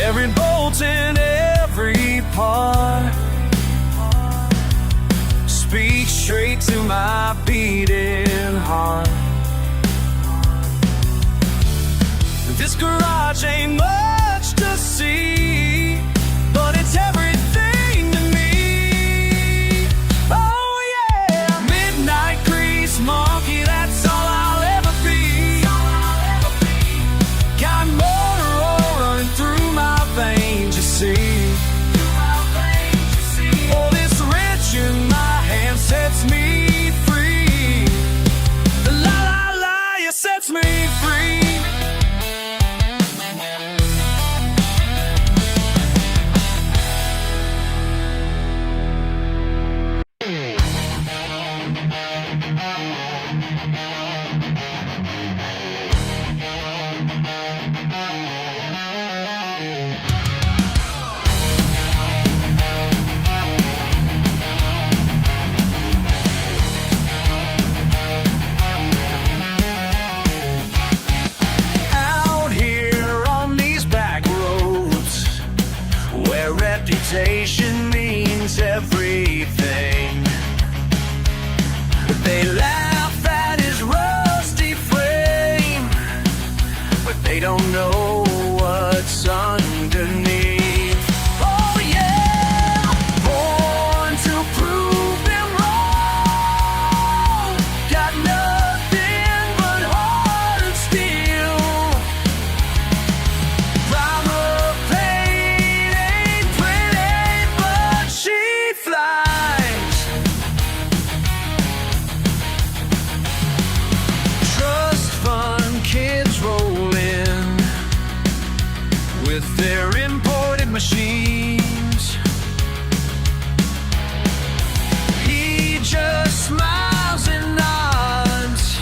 Every bolt in every part speaks straight to my beating heart. This garage ain't much to see, but it's everything to me. Oh yeah, midnight grease monkey, that's all I'll ever be. Got motor oil running through my veins, you see. Oh, this wrench in my hand sets me free. La la la, you sets me free. Reputation means everything. They laugh at his rusty frame, but they don't know what's underneath. Oh yeah, born to prove them wrong. Got nothing but heart and steel. Primer paint ain't pretty, but she flies. Trust fund kids roll in with their imported machines. He just smiles and nods,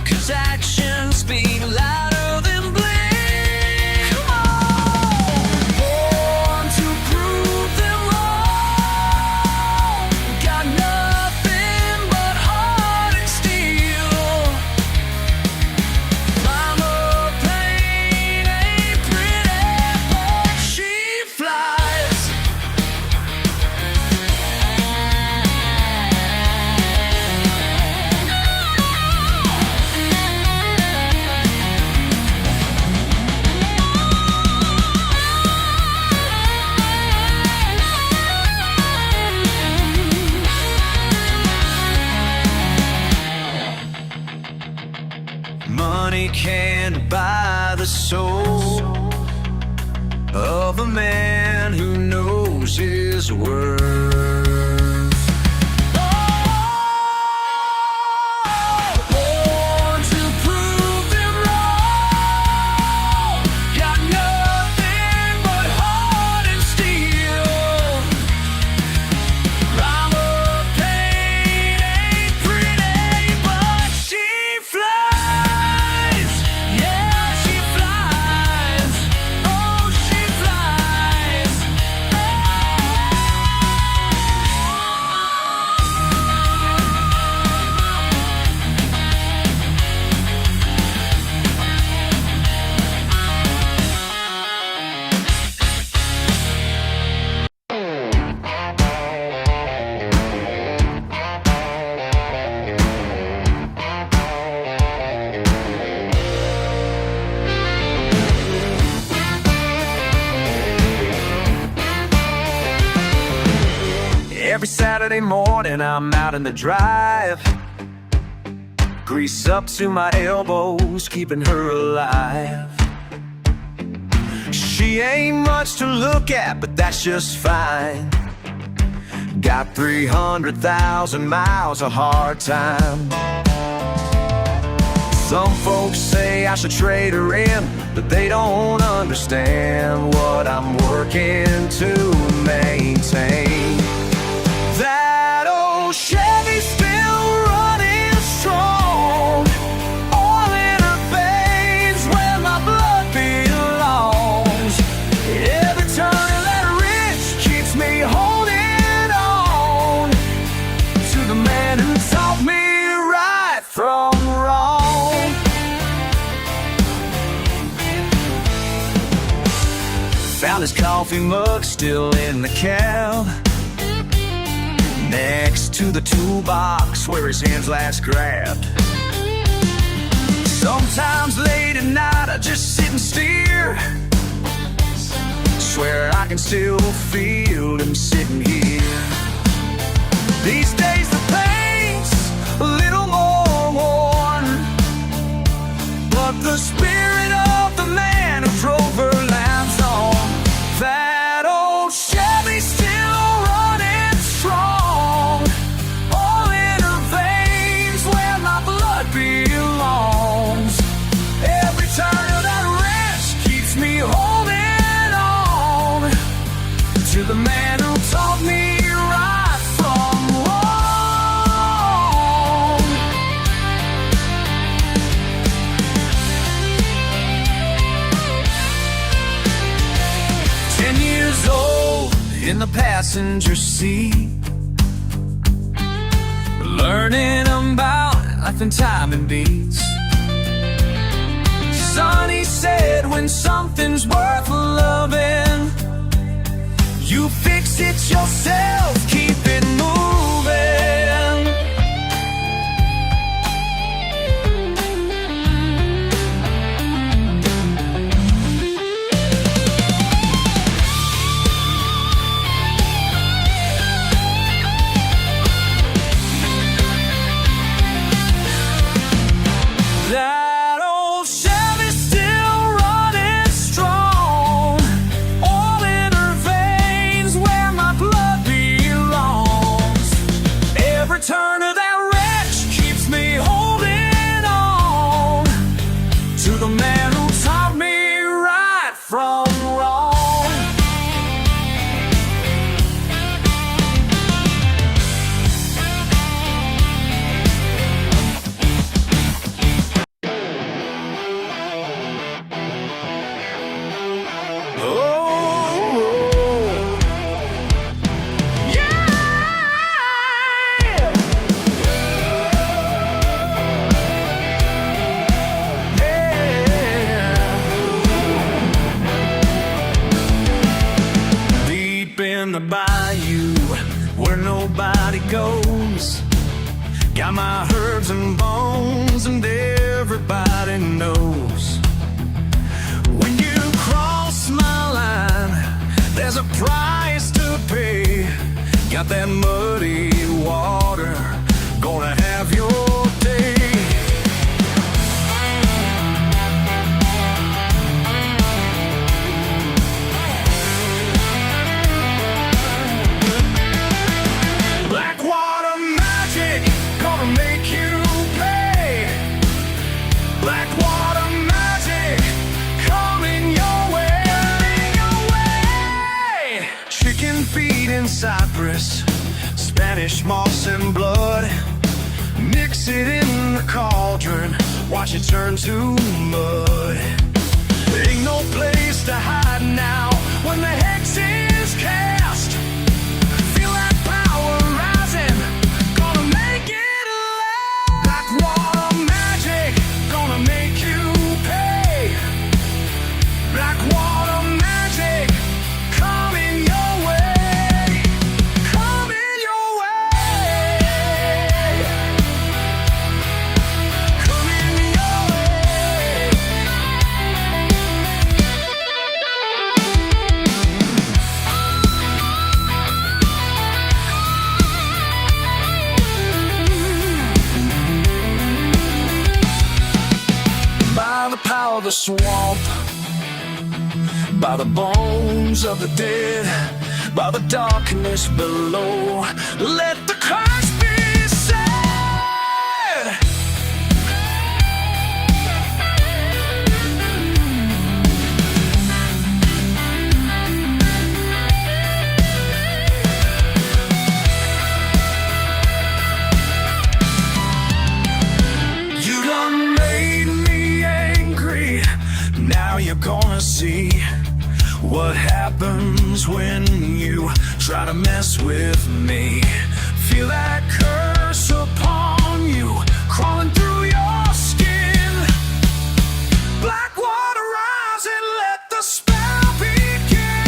'cause actions speak louder than bling. Come on, born to prove them wrong. Got nothing but heart and steel. Mama paint ain't pretty, but she flies. Money can't buy the soul of a man who knows his worth. Born to prove them wrong. Got nothing but heart and steel. Rama paint ain't pretty, but she flies. Yeah, she flies. Oh, she flies. Every Saturday morning I'm out in the drive, grease up to my elbows, keeping her alive. She ain't much to look at, but that's just fine. Got 300,000 miles of hard time. Some folks say I should trade her in, but they don't understand what I'm working to maintain. That old Chevy's still running strong, oil in her veins where my blood belongs. Every turn of that wrench keeps me holding on to the man who taught me right from wrong. Found his coffee mug still in the cab, next to the toolbox where his hands last grabbed. Sometimes late at night I just sit and steer, swear I can still feel him sitting here. These days the paint's a little more worn, but the spirit of the man who drove her lives on. That old Chevy's still running strong, all in her veins where my blood belongs. Every turn of that wrench keeps me holding on to the man who taught me right from wrong. 10 years old in the passenger seat, learning about life and time and beats. Son, he said, when something's worth loving, you fix it yourself, keep it moving. That old Chevy's still running strong, oil in her veins where my blood belongs. Every turn of that wrench keeps me holding on to the man who taught me right from wrong. Deep in the bayou where nobody goes, got my herbs and bones and everybody knows. When you cross my line, there's a price to pay. Got that muddy water, gonna have your day. Blackwater magic, gonna make you pay. Blackwater magic, coming your way. Chicken feet in Cyprus, Spanish moss and blood. Mix it in the cauldron, watch it turn to mud. Ain't no place to hide now when the hex is cast. Feel that power rising, gonna make it last. Blackwater magic, gonna make you pay. Blackwater magic, coming your way, coming your way, coming your way. swamp, by the bones of the dead, by the darkness below. Let the curse be said. You done made me angry. Now you're gonna see what happens when you try to mess with me. Feel that curse upon you, crawling through your skin. Black water rise and let the spell begin.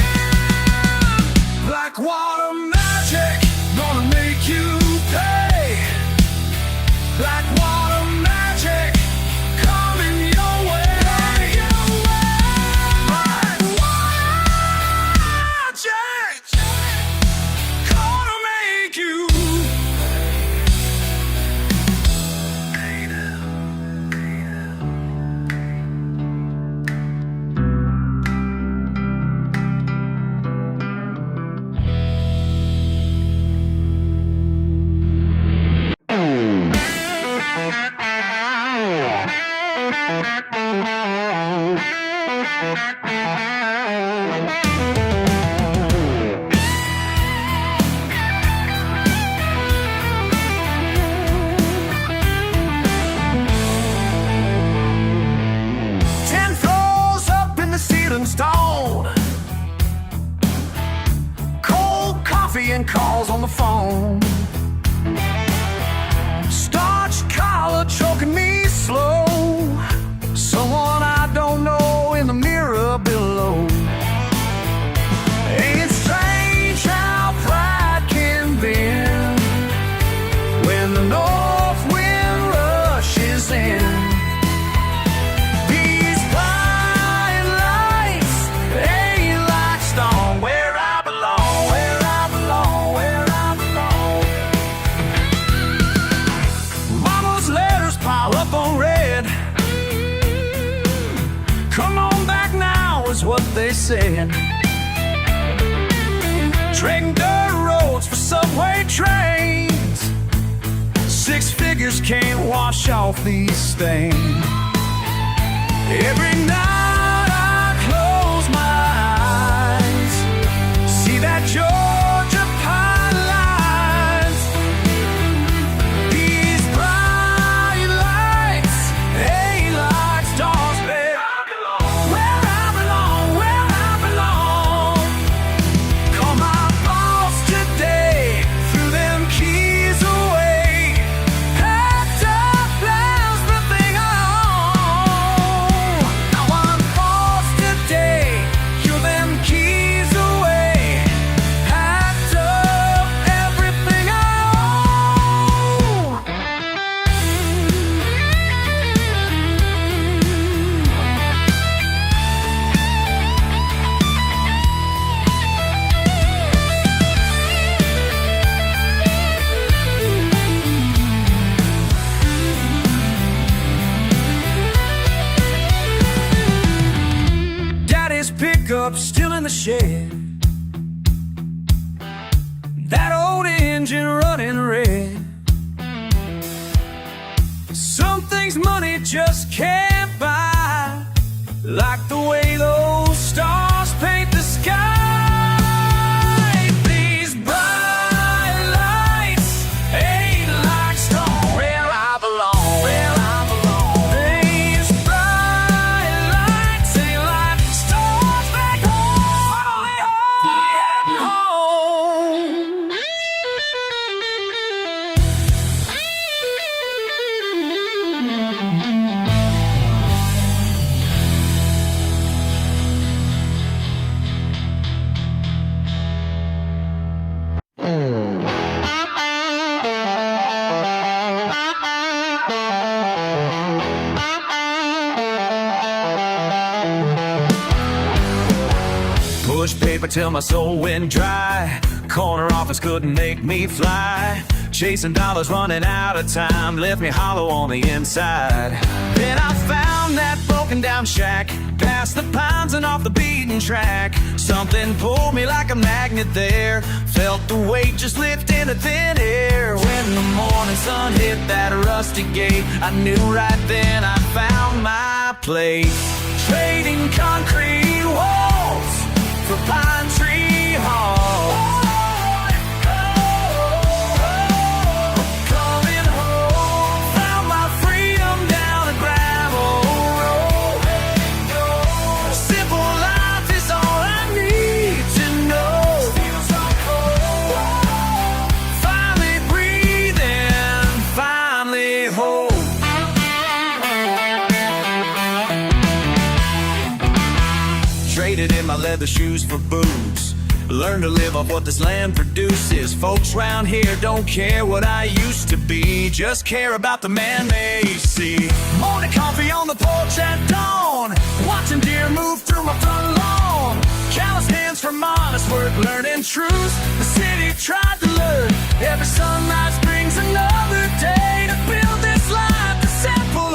Black water magic, gonna make you pay. Black water magic, coming your way. Stone, cold coffee and calls on the phone, starch collar choking me slow, someone I don't know in the mirror below. Ain't it strange how pride can bend when the north wind rushes in? Come on back now is what they said. Trading dirt roads for subway trains. 6 figures can't wash off these stains. Every night I close my eyes, see that Georgia pine lines. These bright lights ain't like stars, babe. Pickup still in the shed, that old engine running red. Some things money just can't buy, like the way those stars paint the sky. These bright lights ain't like stone where I belong, where I belong. These bright lights ain't like stars back home, only home. Push paper till my soul went dry. Corner office couldn't make me fly. Chasing dollars, running out of time, left me hollow on the inside. Then I found that broken down shack, past the pines and off the beaten track. Something pulled me like a magnet there, felt the weight just lift into thin air. When the morning sun hit that rusty gate, I knew right then I found my place. Trading concrete walls for pine tree halls. Traded in my leather shoes for boots, learn to live off what this land produces. Folks round here don't care what I used to be, just care about the man they see. Morning coffee on the porch at dawn, watching deer move through my front lawn. Calloused hands from honest work, learning truths the city tried to learn. Every sunrise brings another day to build this life the simple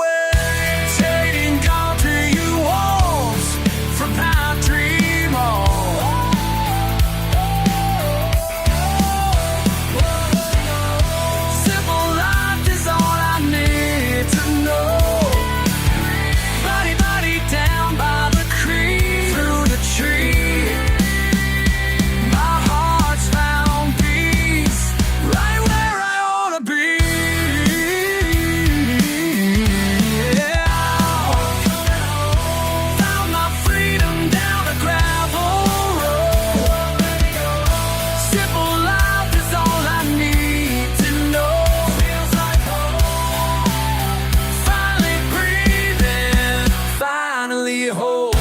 way. Trading concrete walls for pine tree malls. Simple life is all I need to know. Body, body down by the creek, through the tree. My heart's found peace, right where I ought to be. Yeah. Found my freedom down a gravel road. Simple life is all I need to know. Feels like home. Finally breathing, finally whole.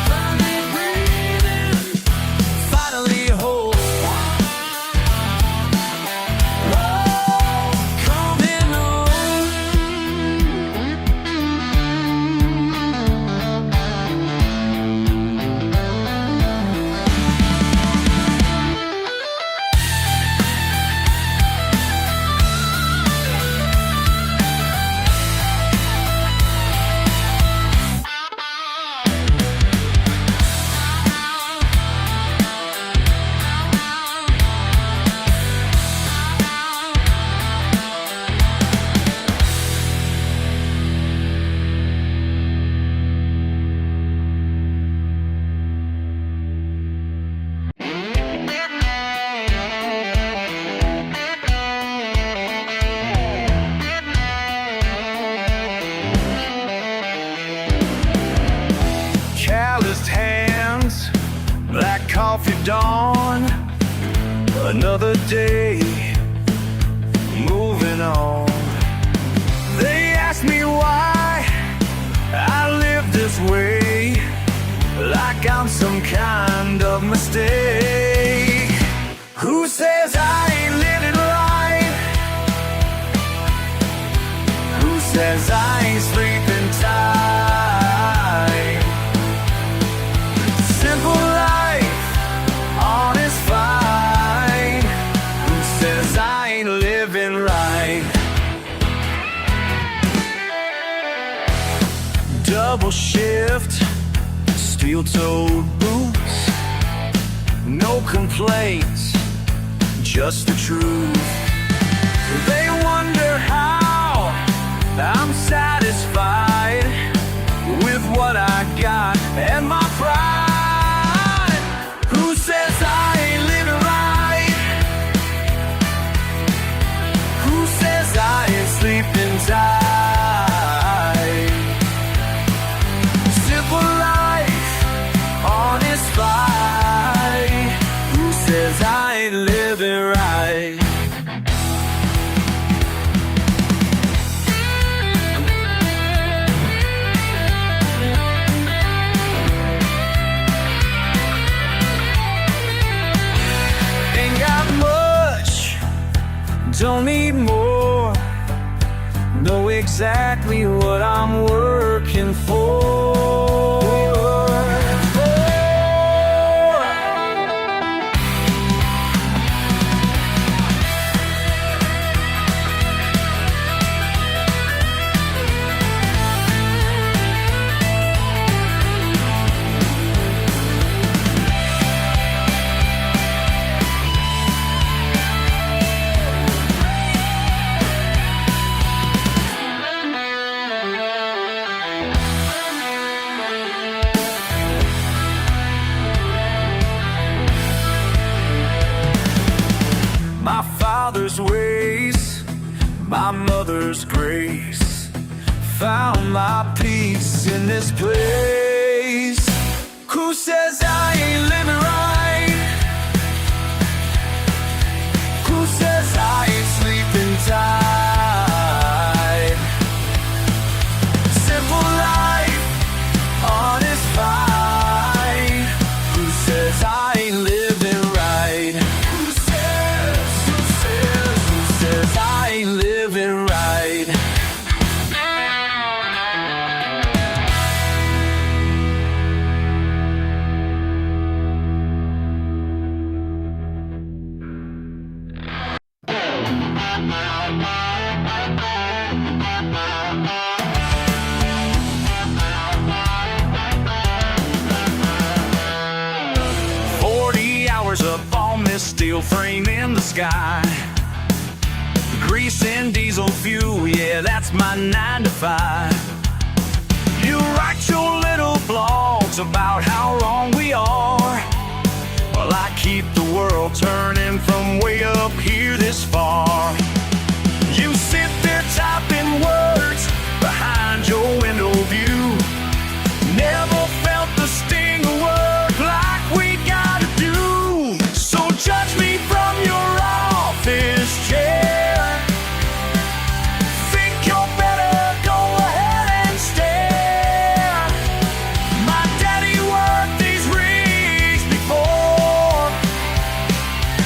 Finally breathing, finally whole. Coming home. Calloused hands, black coffee dawn. Another day, moving on. They ask me why I live this way, like I'm some kind of mistake. Who says I ain't living right? Who says I ain't sleeping tight? Simple life, honest fight. Who says I ain't living right? Double shift, steel-toed boots, no complaints, just the truth. They wonder how I'm satisfied with what I got and my pride. Who says I ain't living right? Who says I ain't sleeping tight? Simple life, honest fight. Who says I ain't living right? Ain't got much, don't need more. Know exactly what I'm working for. father's ways, my mother's grace. Found my peace in this place. Who says I ain't living right? Who says I ain't sleeping tight? Simple life, honest fight. Who says I ain't living right? Who says I ain't living right? Up on this steel frame in the sky, grease and diesel fuel, yeah, that's my 9 to 5. You write your little blogs about how wrong we are, while I keep the world turning from way up here this far. You sit there typing words behind your window view, never felt the sting of work like we gotta do. Judge me from your office chair. Think you're better, go ahead and stare. My daddy worked these rigs before,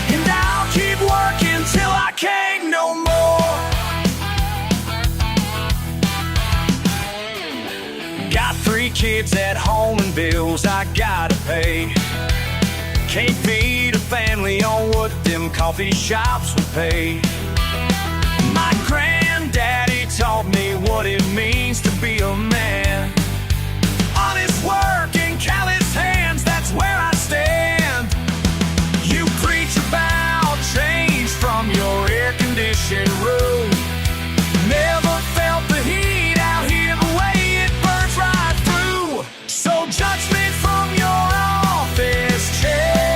and I'll keep working till I can't no more. Got 3 kids at home and bills I gotta pay. Can't feed a family on what them coffee shops would pay. My granddaddy taught me what it means to be a man. Honest work and callous hands, that's where I stand. You preach about change from your air-conditioned room. Never felt the heat out here the way it burns right through. So judge me from your office chair.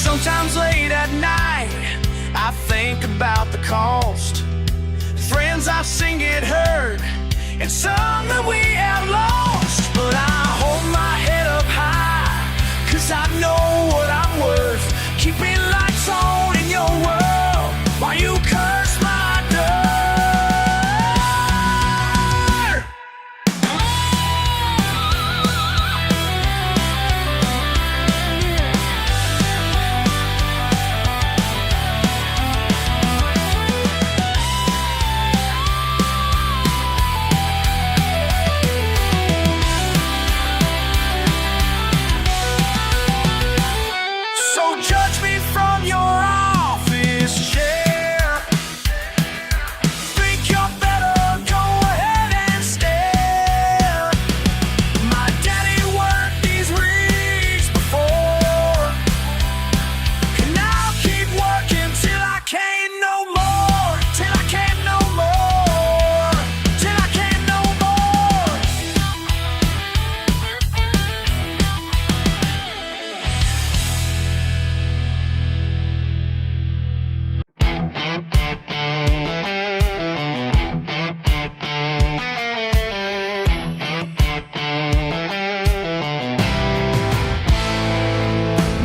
Sometimes late at night, I think about the cost. Friends I've seen get hurt, and some that we have lost. But I hold my head up high, 'cause I know what I'm worth. Keeping lights on in your world while you curse my dirt.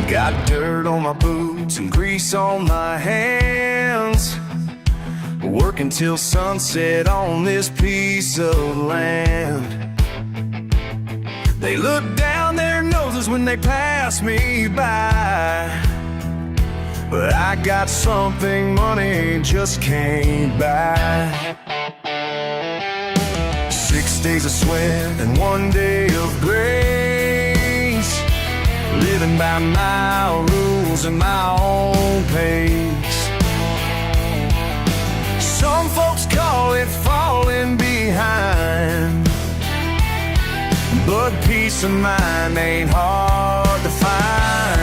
Got dirt on my boots and grease on my hands, working till sunset on this piece of land. They look down their noses when they pass me by, but I got something money just can't buy. 6 days of sweat and 1 day of grace, living by my rules and my own pace. Some folks call it falling behind, but peace of mind ain't hard to find.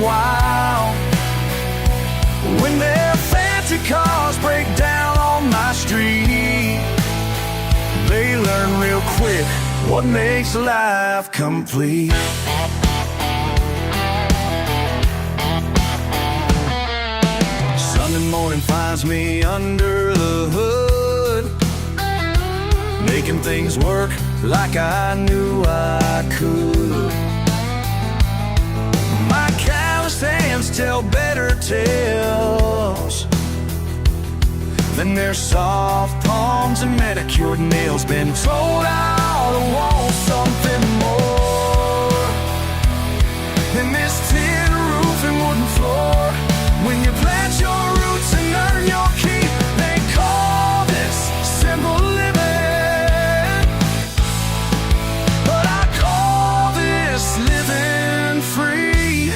while. When their fancy cars break down on my street, they learn real quick what makes life complete. Sunday morning finds me under the hood, making things work like I knew I could. My calloused hands tell better tales than their soft palms and manicured nails. Been told I want something more than this tin roof and wooden floor. When you plant your roots and earn your keep, they call this simple living, but I call this living free.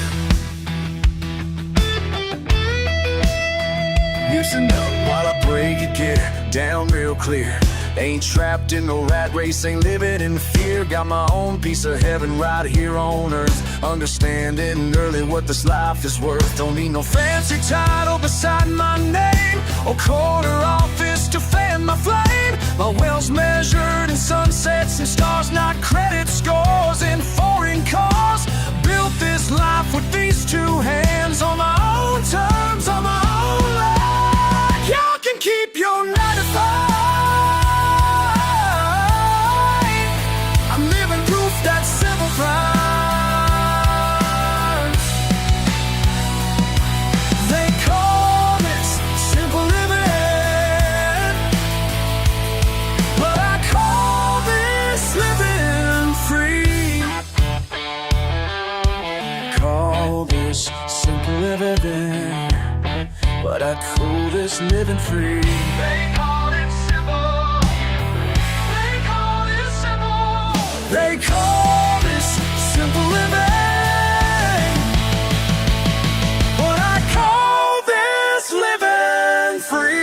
Used to know while I break it, get down real clear. Ain't trapped in no rat race, ain't living in fear. Got my own piece of heaven right here on earth. Understanding early what this life is worth. Don't need no fancy title beside my name, or corner office to fan my flame. My well's measured in sunsets and stars, not credit scores in foreign cars. Built this life with these two hands, on my own terms, on my own land. Y'all can keep your 9 to 5. I'm living proof that simple thrives. They call this simple living, but I call this living free. Call this simple living, but I call this living free. They call it simple. They call it simple. They call this simple living, but I call this living free.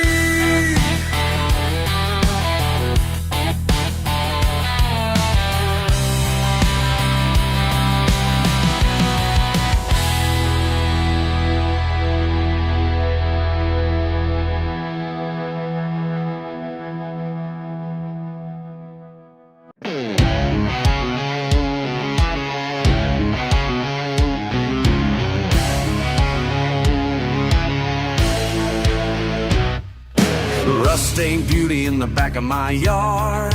Rust-stained beauty in the back of my yard.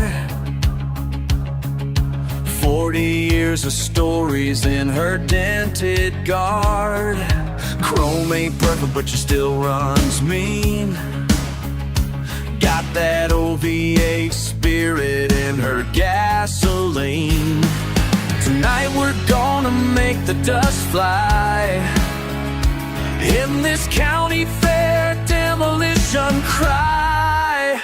40 years of stories in her dented guard. Chrome ain't perfect, but she still runs mean. Got that OVA spirit in her gasoline. Tonight we're gonna make the dust fly in this county fair demolition cry.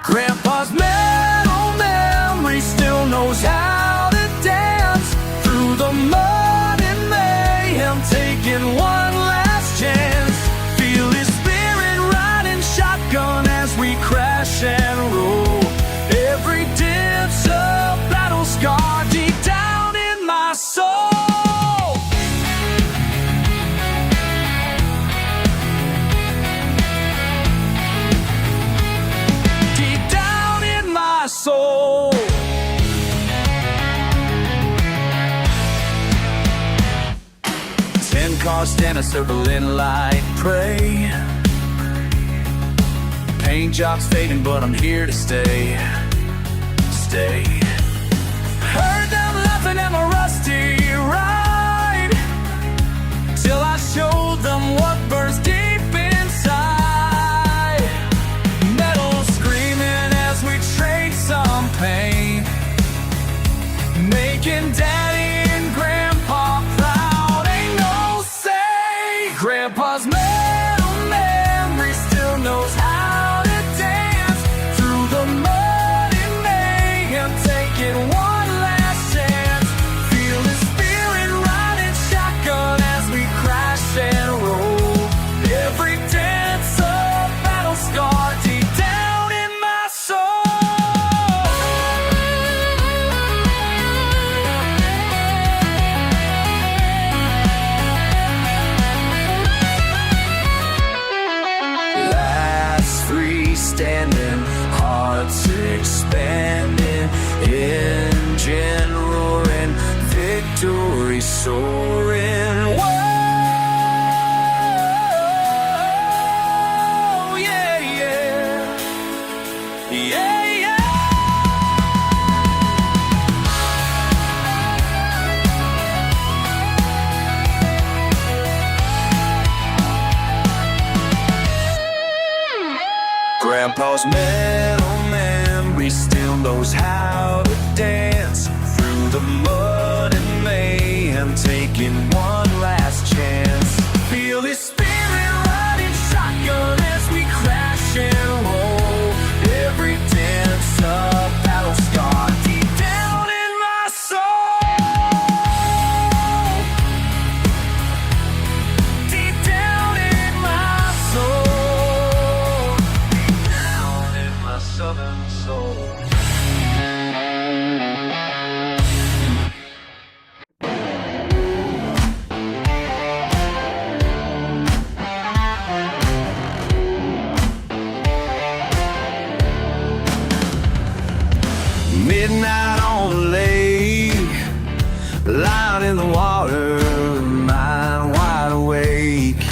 Grandpa's metal memory still knows how to dance through the mud and mayhem, taking one last chance. Feel his spirit riding shotgun as we crash and roll. Every dent's a battle scar deep down in my soul. Soul. 10 cars stand a circle in light pray. Paint jobs fading, but I'm here to stay. Stay. Heard them laughing at my rusty ride, till I showed them what burns deep inside. Metal screaming as we trade some pain, making Daddy and Grandpa proud. Ain't no say, Grandpa's metal memory still knows how to dance through the mud and mayhem, taking one last chance. Feel the spirit riding shotgun as we crash and roll. Every dance a battle scar deep down in my soul. Grandpa's metal memory still knows how to dance through the mud and mayhem, taking one last chance. Feel his spirit riding shotgun as we crash and roll. Every dance a battle scar deep down in my soul. Deep down in my soul. Deep down in my southern soul. Midnight on the lake, lying in the water, mind wide awake.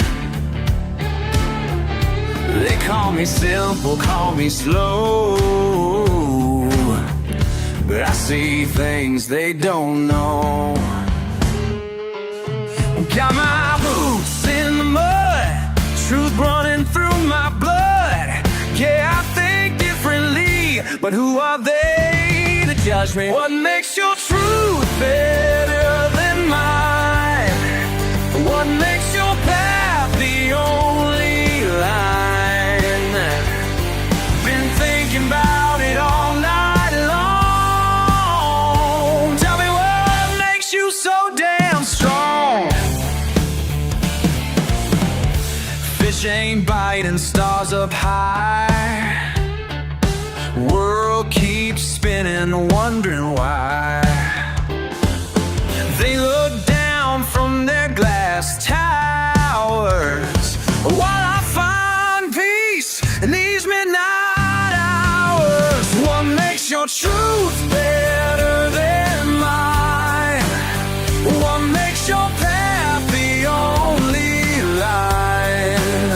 They call me simple, call me slow, but I see things they don't know. Got my boots in the mud, truth running through my blood. Yeah, I think differently, but who are they to judge me? What makes your truth better than mine? What makes your path the only line? Been thinking about it all night long. Tell me what makes you so damn strong. Fish ain't biting, stars up high. World keeps spinning, wondering why. They look down from their glass towers while I find peace in these midnight hours. What makes your truth better than mine? What makes your path the only line?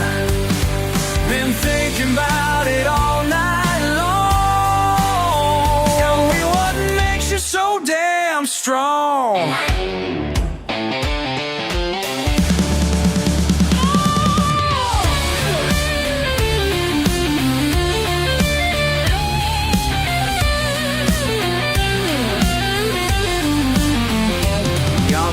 Been thinking about it all night long. Tell me what makes you so damn strong.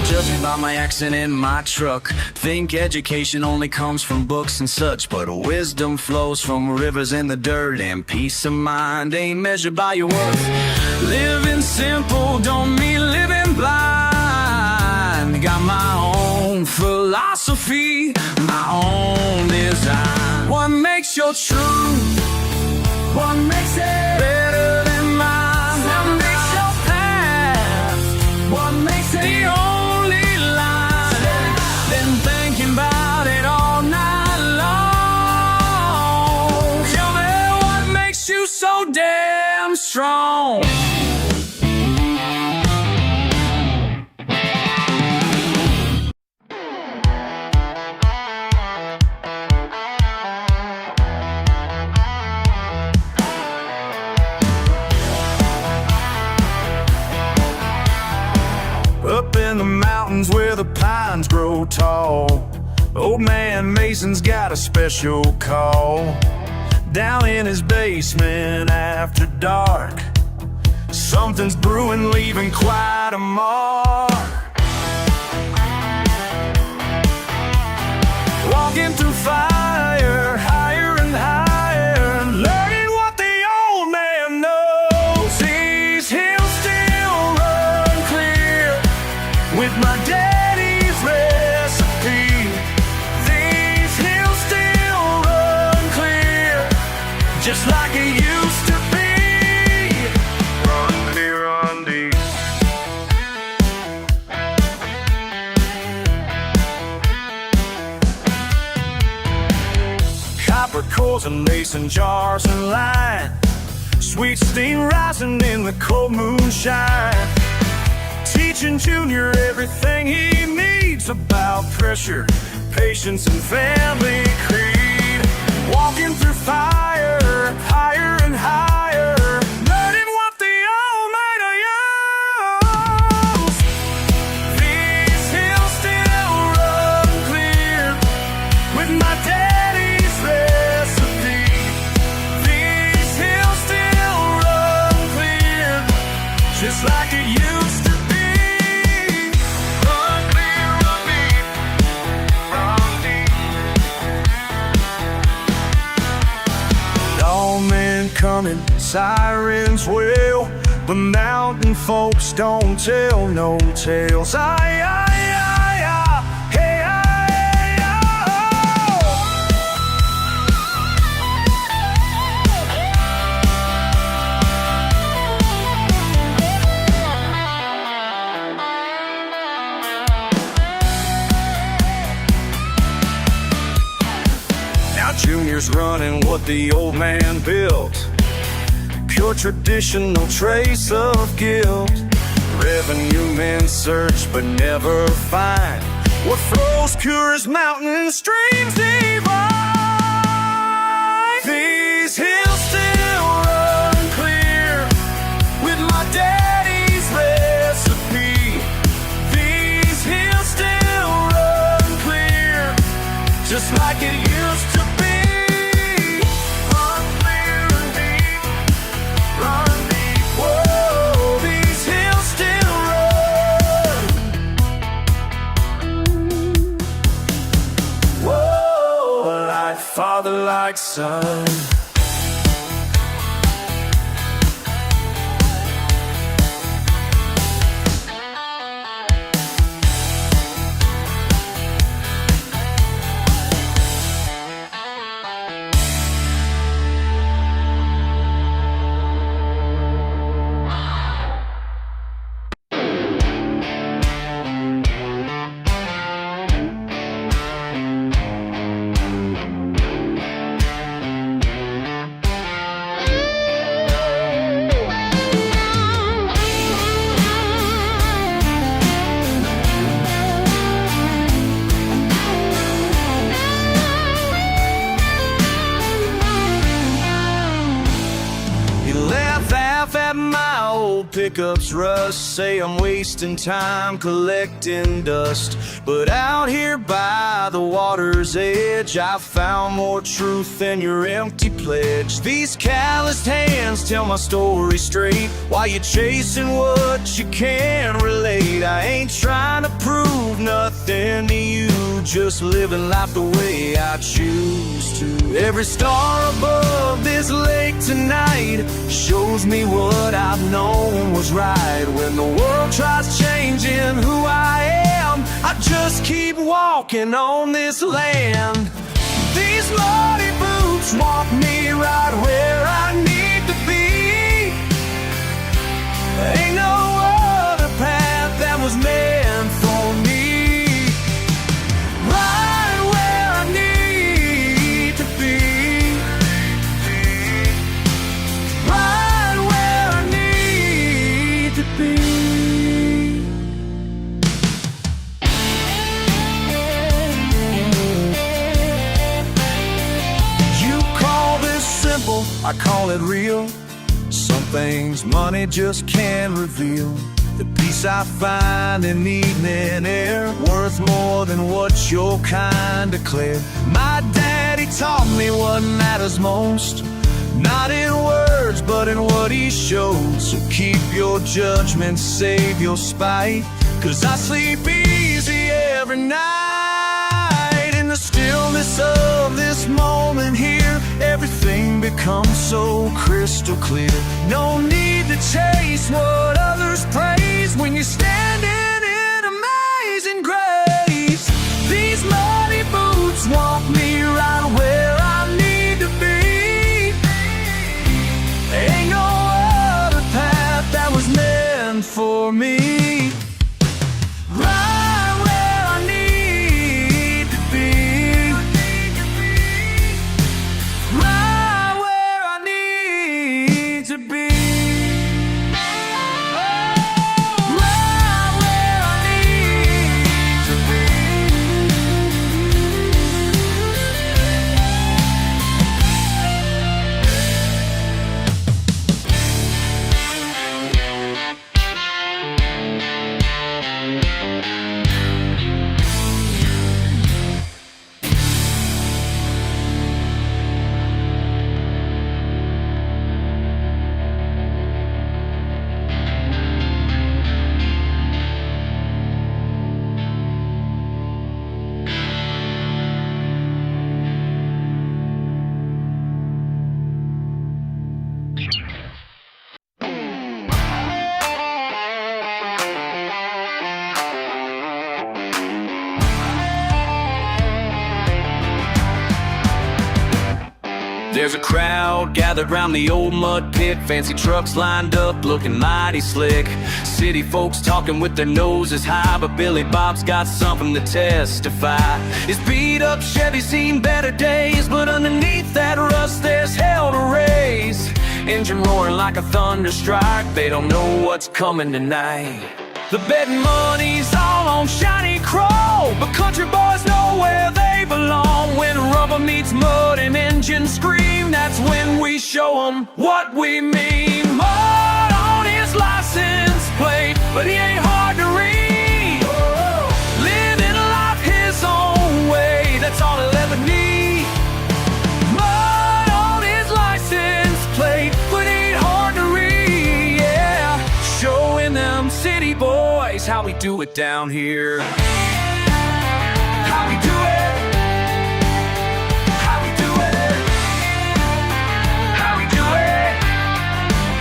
Judging by my accent in my truck, think education only comes from books and such, but wisdom flows from rivers in the dirt, and peace of mind ain't measured by your worth. Living simple don't mean living blind. Got my own philosophy, my own design. What makes your truth? What makes it better than mine? What makes your path? What makes it the only about it all night long? Tell me what makes you so damn strong. Up in the mountains where the pines grow tall, old man Mason's got a special call. Down in his basement after dark, something's brewing, leaving quite a mark. Walking through fire, higher and higher, learning what the old man knows. These hills still run clear with my daddy's recipe. These hills still run clear, just like it used to be. Run clear, run deep. Copper cores and mason jars and line, sweet steam rising in the cold moonshine. Teaching Junior everything he needs about pressure, patience, and family creed. Walking through fire, higher and higher, learning what the old man knows. These hills still run clear with my daddy's recipe. These coming, sirens wail, but mountain folks don't tell no tales. Hey, Junior's running what the old man built, pure tradition, no trace of guilt. Revenue men search but never find what flows pure as mountain streams divine. These hills still run clear with my daddy's recipe. These hills still run clear just like it used to be. Father like son. At my old pickup's rust, say I'm wasting time collecting dust. But out here by the water's edge, I found more truth than your empty pledge. These calloused hands tell my story straight, while you're chasing what you can't relate. I ain't trying to prove nothing to you, just living life the way I choose to. Every star above this lake tonight shows me what I've known was right. When the world tries changing who I am, I just keep walking on this land. These muddy boots walk me right where I need to be. Ain't no other path that was meant for me. Right where I need to be. Right where I need to be. You call this simple, I call it real. Some things money just can't reveal. The peace I find in evening air, worth more than what your kind declare. My daddy taught me what matters most, not in words, but in what he showed. So keep your judgment, save your spite, 'cause I sleep easy every night. In the stillness of this moment here, everything becomes so crystal clear. No need to chase what others praise when you're standing in amazing grace. These muddy boots walk me right where I need to be. Ain't no other path that was meant for me. Right where I need to be. Right where I need to be. Right where I need to be. There's a crowd gathered round the old mud pit, fancy trucks lined up looking mighty slick. City folks talking with their noses high, but Billy Bob's got something to testify. His beat up Chevy's seen better days, but underneath that rust there's hell to raise. Engine roaring like a thunder strike, they don't know what's coming tonight. The betting money's all on shiny chrome, but country boys know where they belong. When rubber meets mud and engines scream, that's when we show 'em what we mean. Mud on his license plate, but he ain't hard to read. Living life his own way, that's all he'll ever need. Mud on his license plate, but he ain't hard to read, yeah. Showing them city boys how we do it down here. How we do it. How we do it. How we do it.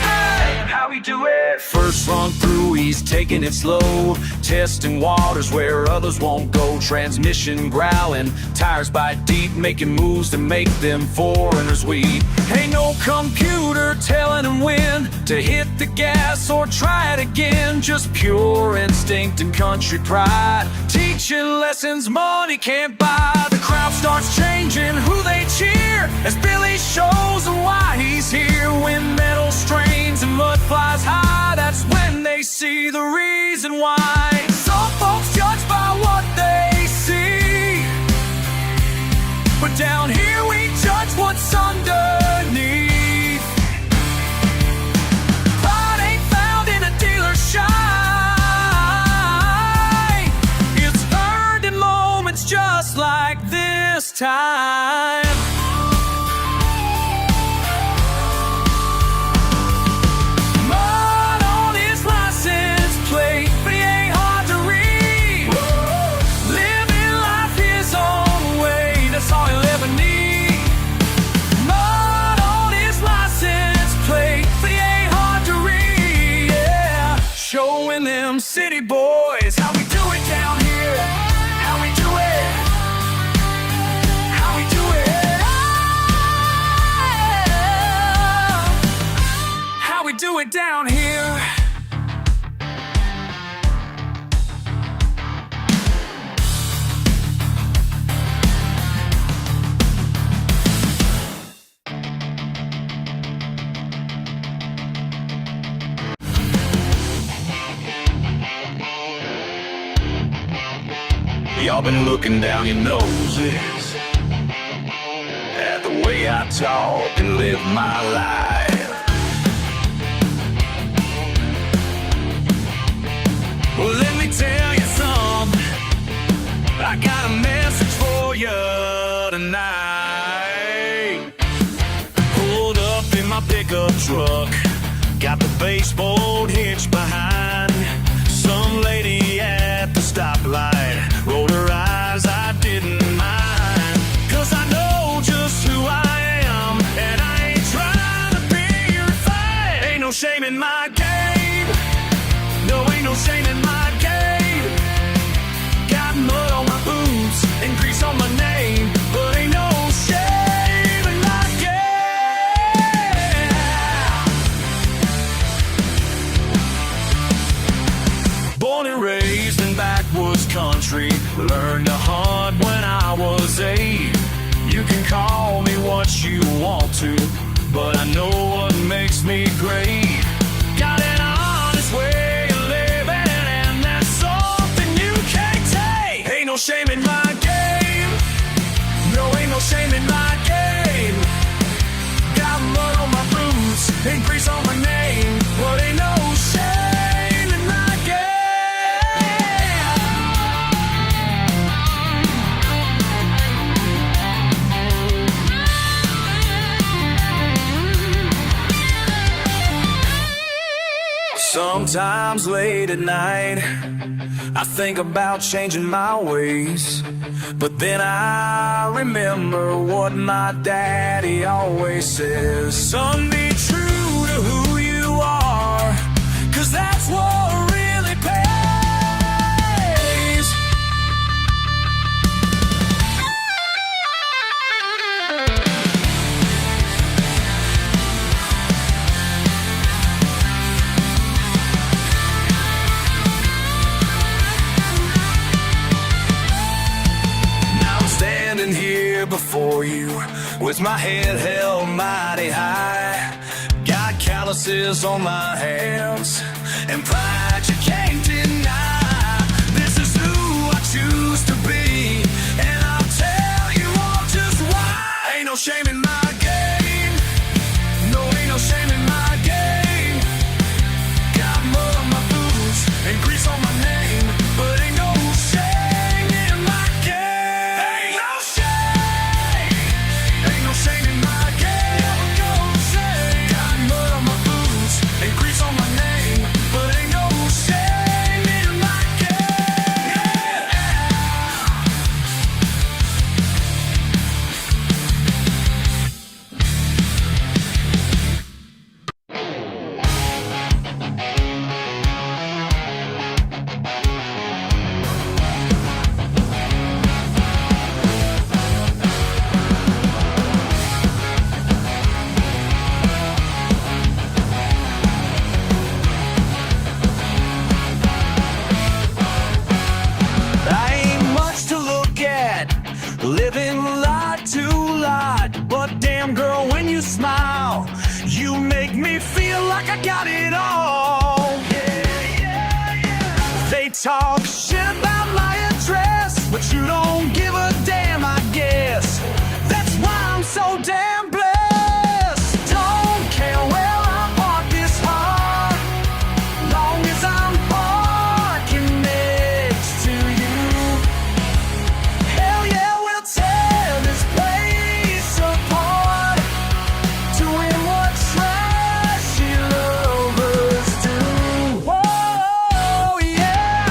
Hey, how we do it. First run through, he's taking it slow, testing waters where others won't go. Transmission growling, tires bite deep, making moves to make them foreigners weep. Ain't no computer telling him when to hit the gas or try it again. Just pure instinct and country pride, teaching lessons money can't buy. The crowd starts changing who they cheer as Billy shows them why he's here. When metal strains and mud flies high, that's when they see the reason why. Some folks judge by what they see, but down here we judge what's underneath. Pride ain't found in a dealer's shine, it's earned in moments just like this time. Showing them city boys how we do it down here. How we do it. How we do it. How we do it down here. Y'all been looking down your noses at the way I talk and live my life. Well, let me tell you something, I got a message for you tonight. Pulled up in my pickup truck, got the baseboard hitched behind. Some lady at the stoplight rolled her eyes, I didn't mind, 'cause I know just who I am, and I ain't trying to be refined. Ain't no shame in my game, no, ain't no shame in my game. Got mud on my boots and grease on my name, but ain't no shame in my game. Born and raised in backwoods country, learned to hunt when I was 8. You can call me what you want to, but I know what makes me great. Got an honest way of living, and that's something you can't take. Ain't no shame in my game, no, ain't no shame in my game. Got mud on my boots and grease on my name, but ain't no shame in my game. Sometimes late at night, I think about changing my ways, but then I remember what my daddy always says. Son, be true to who you are, 'cause that's what really pays. before you with my head held mighty high. Got calluses on my hands and pride you can't deny. This is who I choose to be, and I'll tell you all just why. Ain't no shame in my game. No, ain't no shame in my game. Got mud on my boots and grease on my name, but ain't no shame in my game. Ain't no shame. Ain't no shame in my game. No shame. Got mud on my boots and grease on my name, but ain't no shame in my game. Living lot to lot, but damn girl, when you smile, you make me feel like I got it all. They talk shit about my address, but you don't give a damn, I guess. That's why I'm so damn blessed. Don't care where I park this hard, long as I'm parking next to you. Hell yeah, we'll tear this place apart, doing what trashy lovers do. Whoa, yeah.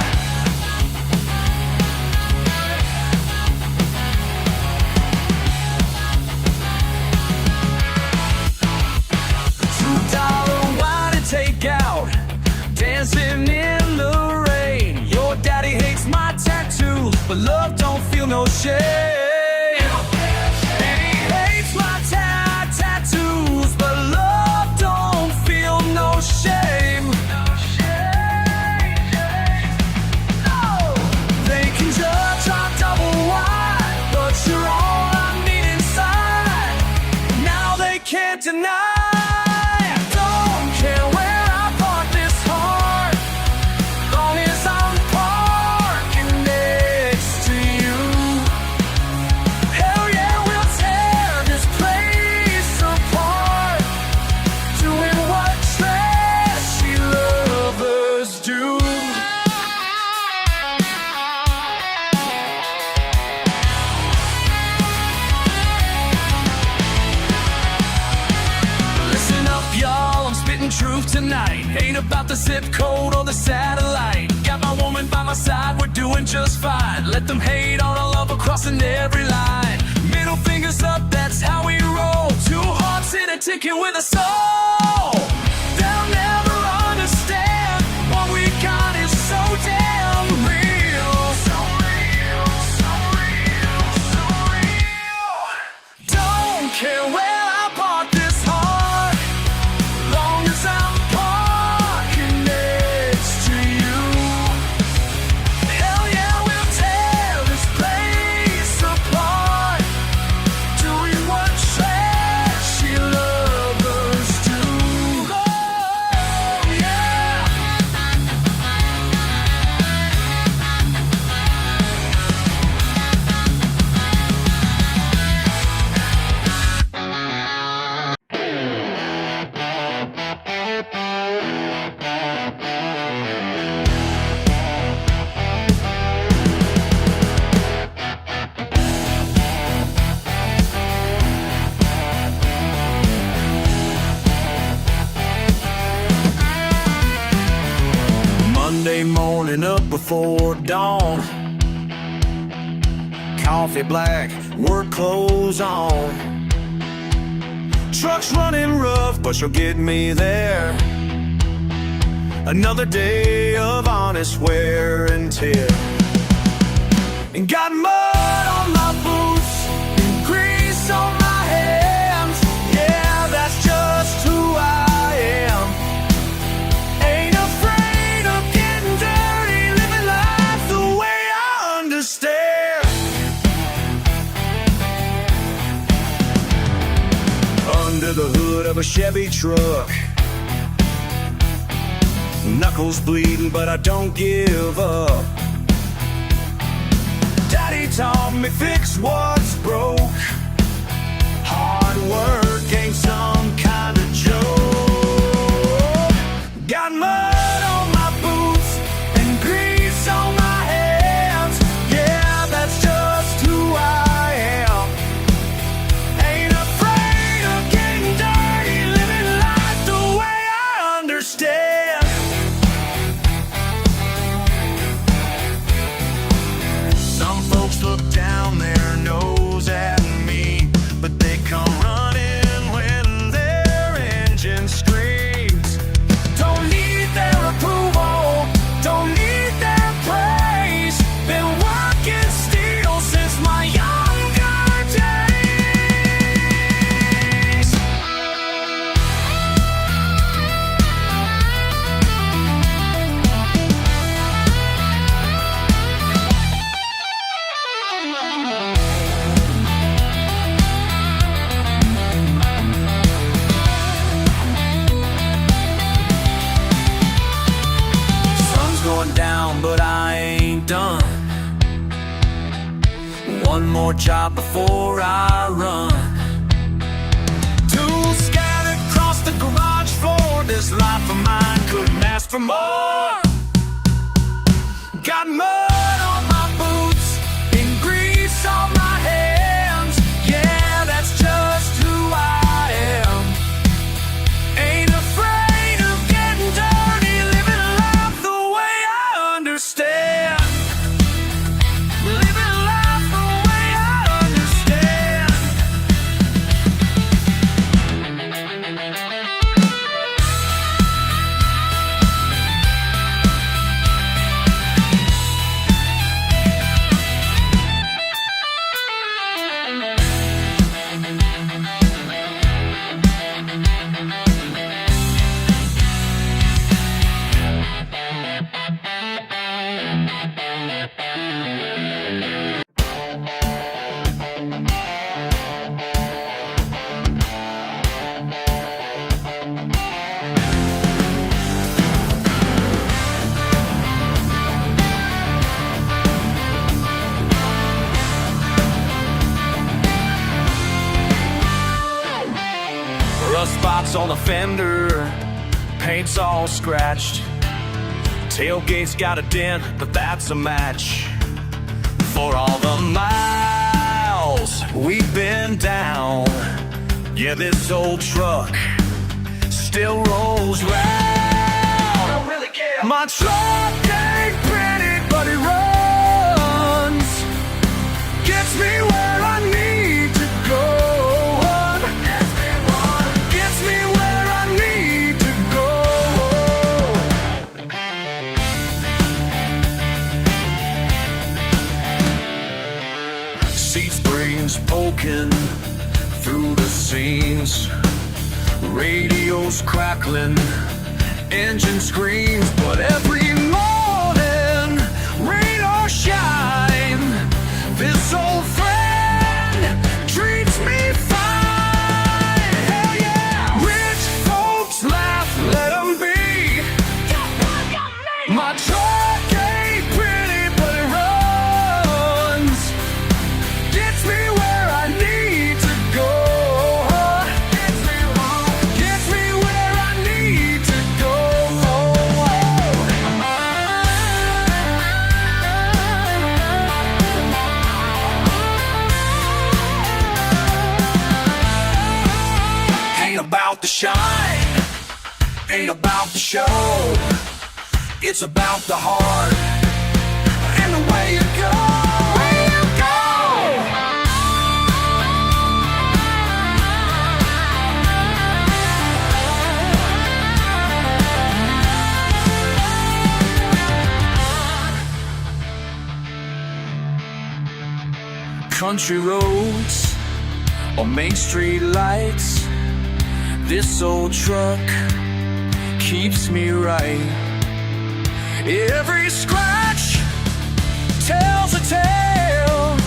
$2 wine to take out, dancing in the rain. Your daddy hates my tattoos, but love don't feel no shame. And he hates my tattoos, but love don't feel no shame. No. They can judge our double wide, but you're all I need inside. Now they can't deny. Don't care where I park this hard, long as I'm parking next to you. Hell yeah, we'll tear this place apart, doing what trashy lovers do. Listen up, y'all, I'm spitting truth tonight. Ain't about the zip code or the satellite. Got my woman by my side, we're doing just fine. Let them hate on our love, we're crossing every line. Middle fingers up, that's how we roll. Two hearts in a ticket with a soul. They'll never understand what we got is so damn real. So real, so real, so real. Don't care where I park this hard, long as I'm parking next to you. Hell yeah, we'll tear this place apart, doing what trashy lovers do. Oh, yeah. Monday morning up before dawn, coffee black, work clothes on. Truck's running rough, but you'll get me there. Another day of honest wear and tear. And got mud on my boots and grease on my hands. Yeah, that's just who I am. Ain't afraid of getting dirty, living life the way I understand. of a Chevy truck. Knuckles bleeding, but I don't give up. Daddy taught me fix what's broke. Hard work ain't some kind of joke. Got mud on my boots and grease on my hands. Yeah, that's just who I am. Ain't afraid of getting dirty, living life the way I understand. Some folks look down their nose at me, but they come running when their engine screams. Don't need their approval, don't need their praise. Been working steel since my younger days. Sun's going down, but I ain't done. One more job before I run. Tools scattered across the garage floor. This life of mine couldn't ask for more. Got mud on my boots and grease on my hands. Yeah, that's just who I am. Ain't afraid of getting dirty, living life the way I understand. Living life the way I understand. Rust spots on the fender, paint's all scratched. Tailgate's got a dent, but that's a match. For all the miles we've been down, yeah, this old truck still rolls round. I don't really care. My truck ain't pretty, but it runs. Gets me where I need to go. Gets me where I need to go. Seat springs poking through the seams. Radio's crackling, engine screams. But every morning, rain or shine, this old friend treats me fine. Hell yeah! Rich folks laugh, let them be. My truck ain't pretty, but it runs. Gets me where I need to go. Gets me where I need to go. Ain't about the shine, ain't about the show. It's about the heart and the way you go. Way you go. Country roads or Main Street lights, this old truck keeps me right. Every scratch tells a tale,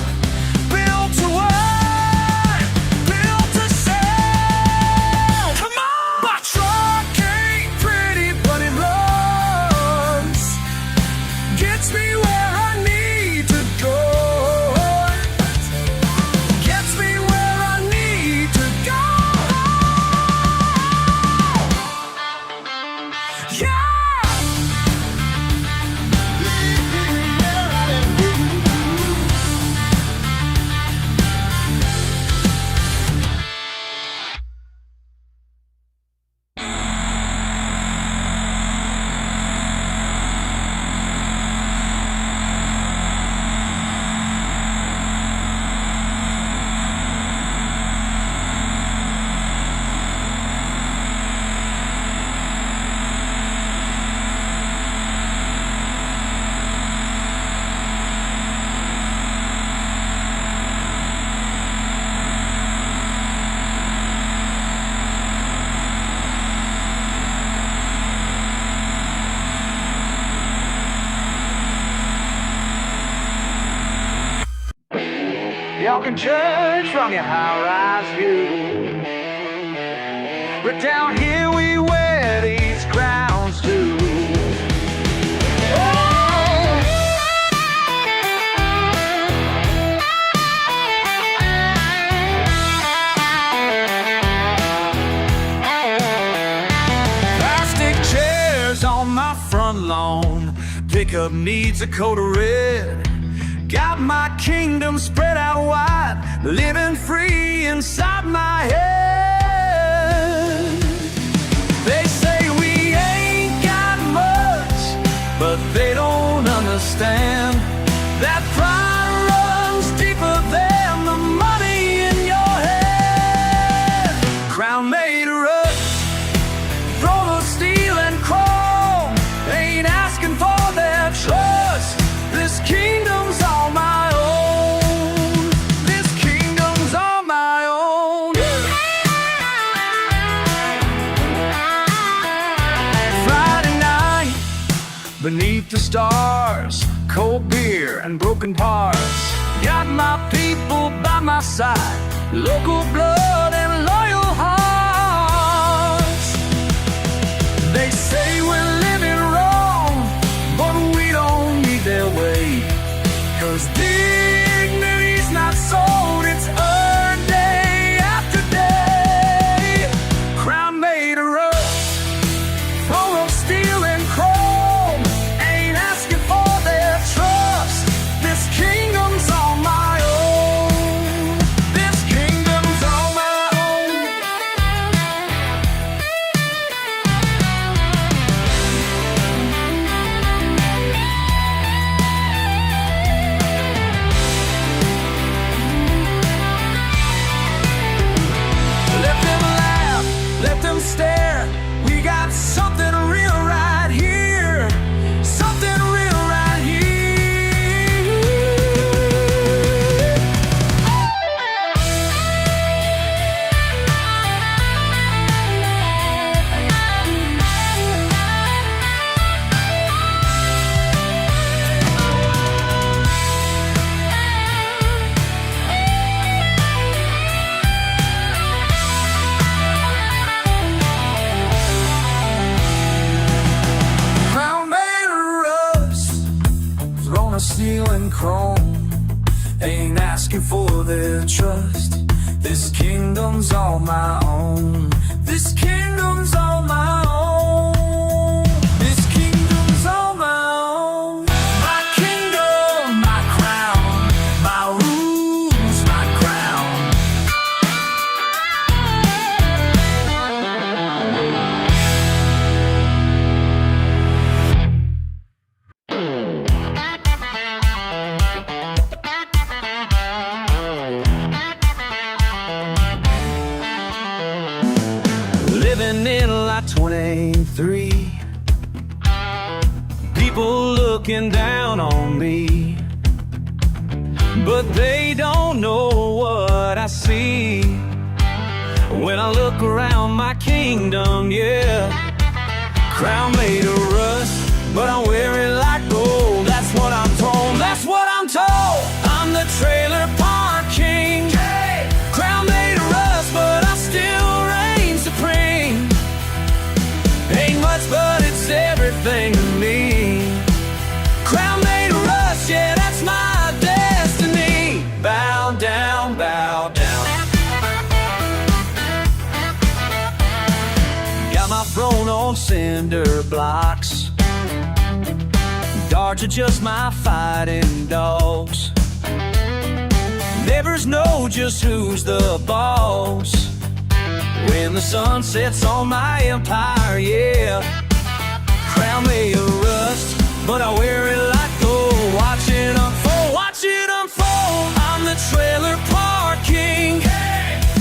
built to what? Built to sell. Come Y'all can judge from your high-rise view, but down here we wear these crowns too. Plastic chairs on my front lawn, pickup needs a coat of red. Got my kingdom spread out wide, living free inside my head. They say we ain't got much, but they don't understand that pride runs deeper than the money in your head. Crown made of rust, throne of steel and chrome, ain't asking for their trust. This kingdom's all my own. This kingdom's all my own. Friday night, beneath the stars, cold beer and broken parts. Got my people by my side, local blood and loyal hearts. They say we're living wrong, but we don't need their way. 'Cause dignity's not sold, it's earned day after day. Crown made of rust, throne of steel and chrome, ain't asking for their trust. This kingdom's all my own. This kingdom's all my own. Let them laugh, let them stare. We got something real right here. Something real right here. Crown made of rust, throne of steel and chrome, ain't asking for their trust. This kingdom's all my own. This kingdom's all my own. This kingdom's all my own. My kingdom, my crown, my rules, my crown. Living in lot 23, people looking down on me, but they don't know what I see when I look around my kingdom, yeah. Crown made of rust, but I wear it like gold. That's what I'm told, that's what I'm told. I'm the trailer park king. Crown made of rust, but I still reign supreme. Ain't much, but it's everything to me. Crown made of rust, yeah, that's my destiny. Bow down, bow down. Got my throne on cinder blocks. Guards are just my fighting dogs. Neighbors know just who's the boss when the sun sets on my empire, yeah. Crown made of rust, but I wear it like gold. Watch it unfold, watch it unfold. I'm the trailer park king.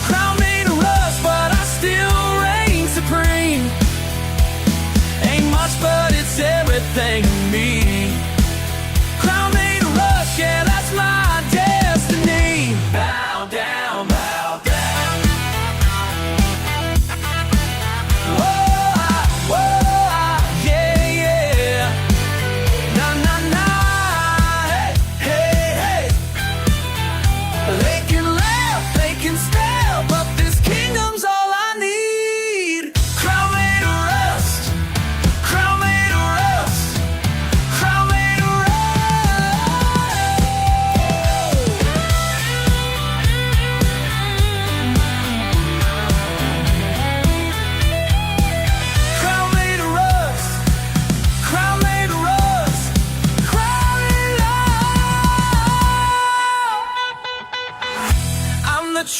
Crown made of rust, but I still reign supreme. Ain't much, but it's everything to me. Crown made of rust, yeah, that's my destiny. Bow down, bow down. They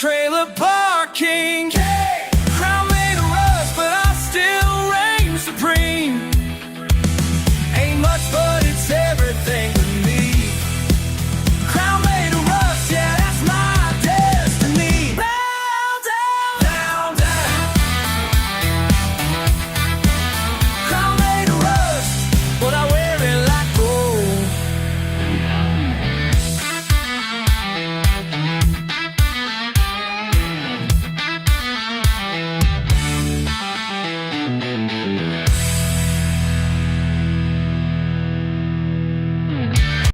trailer parking.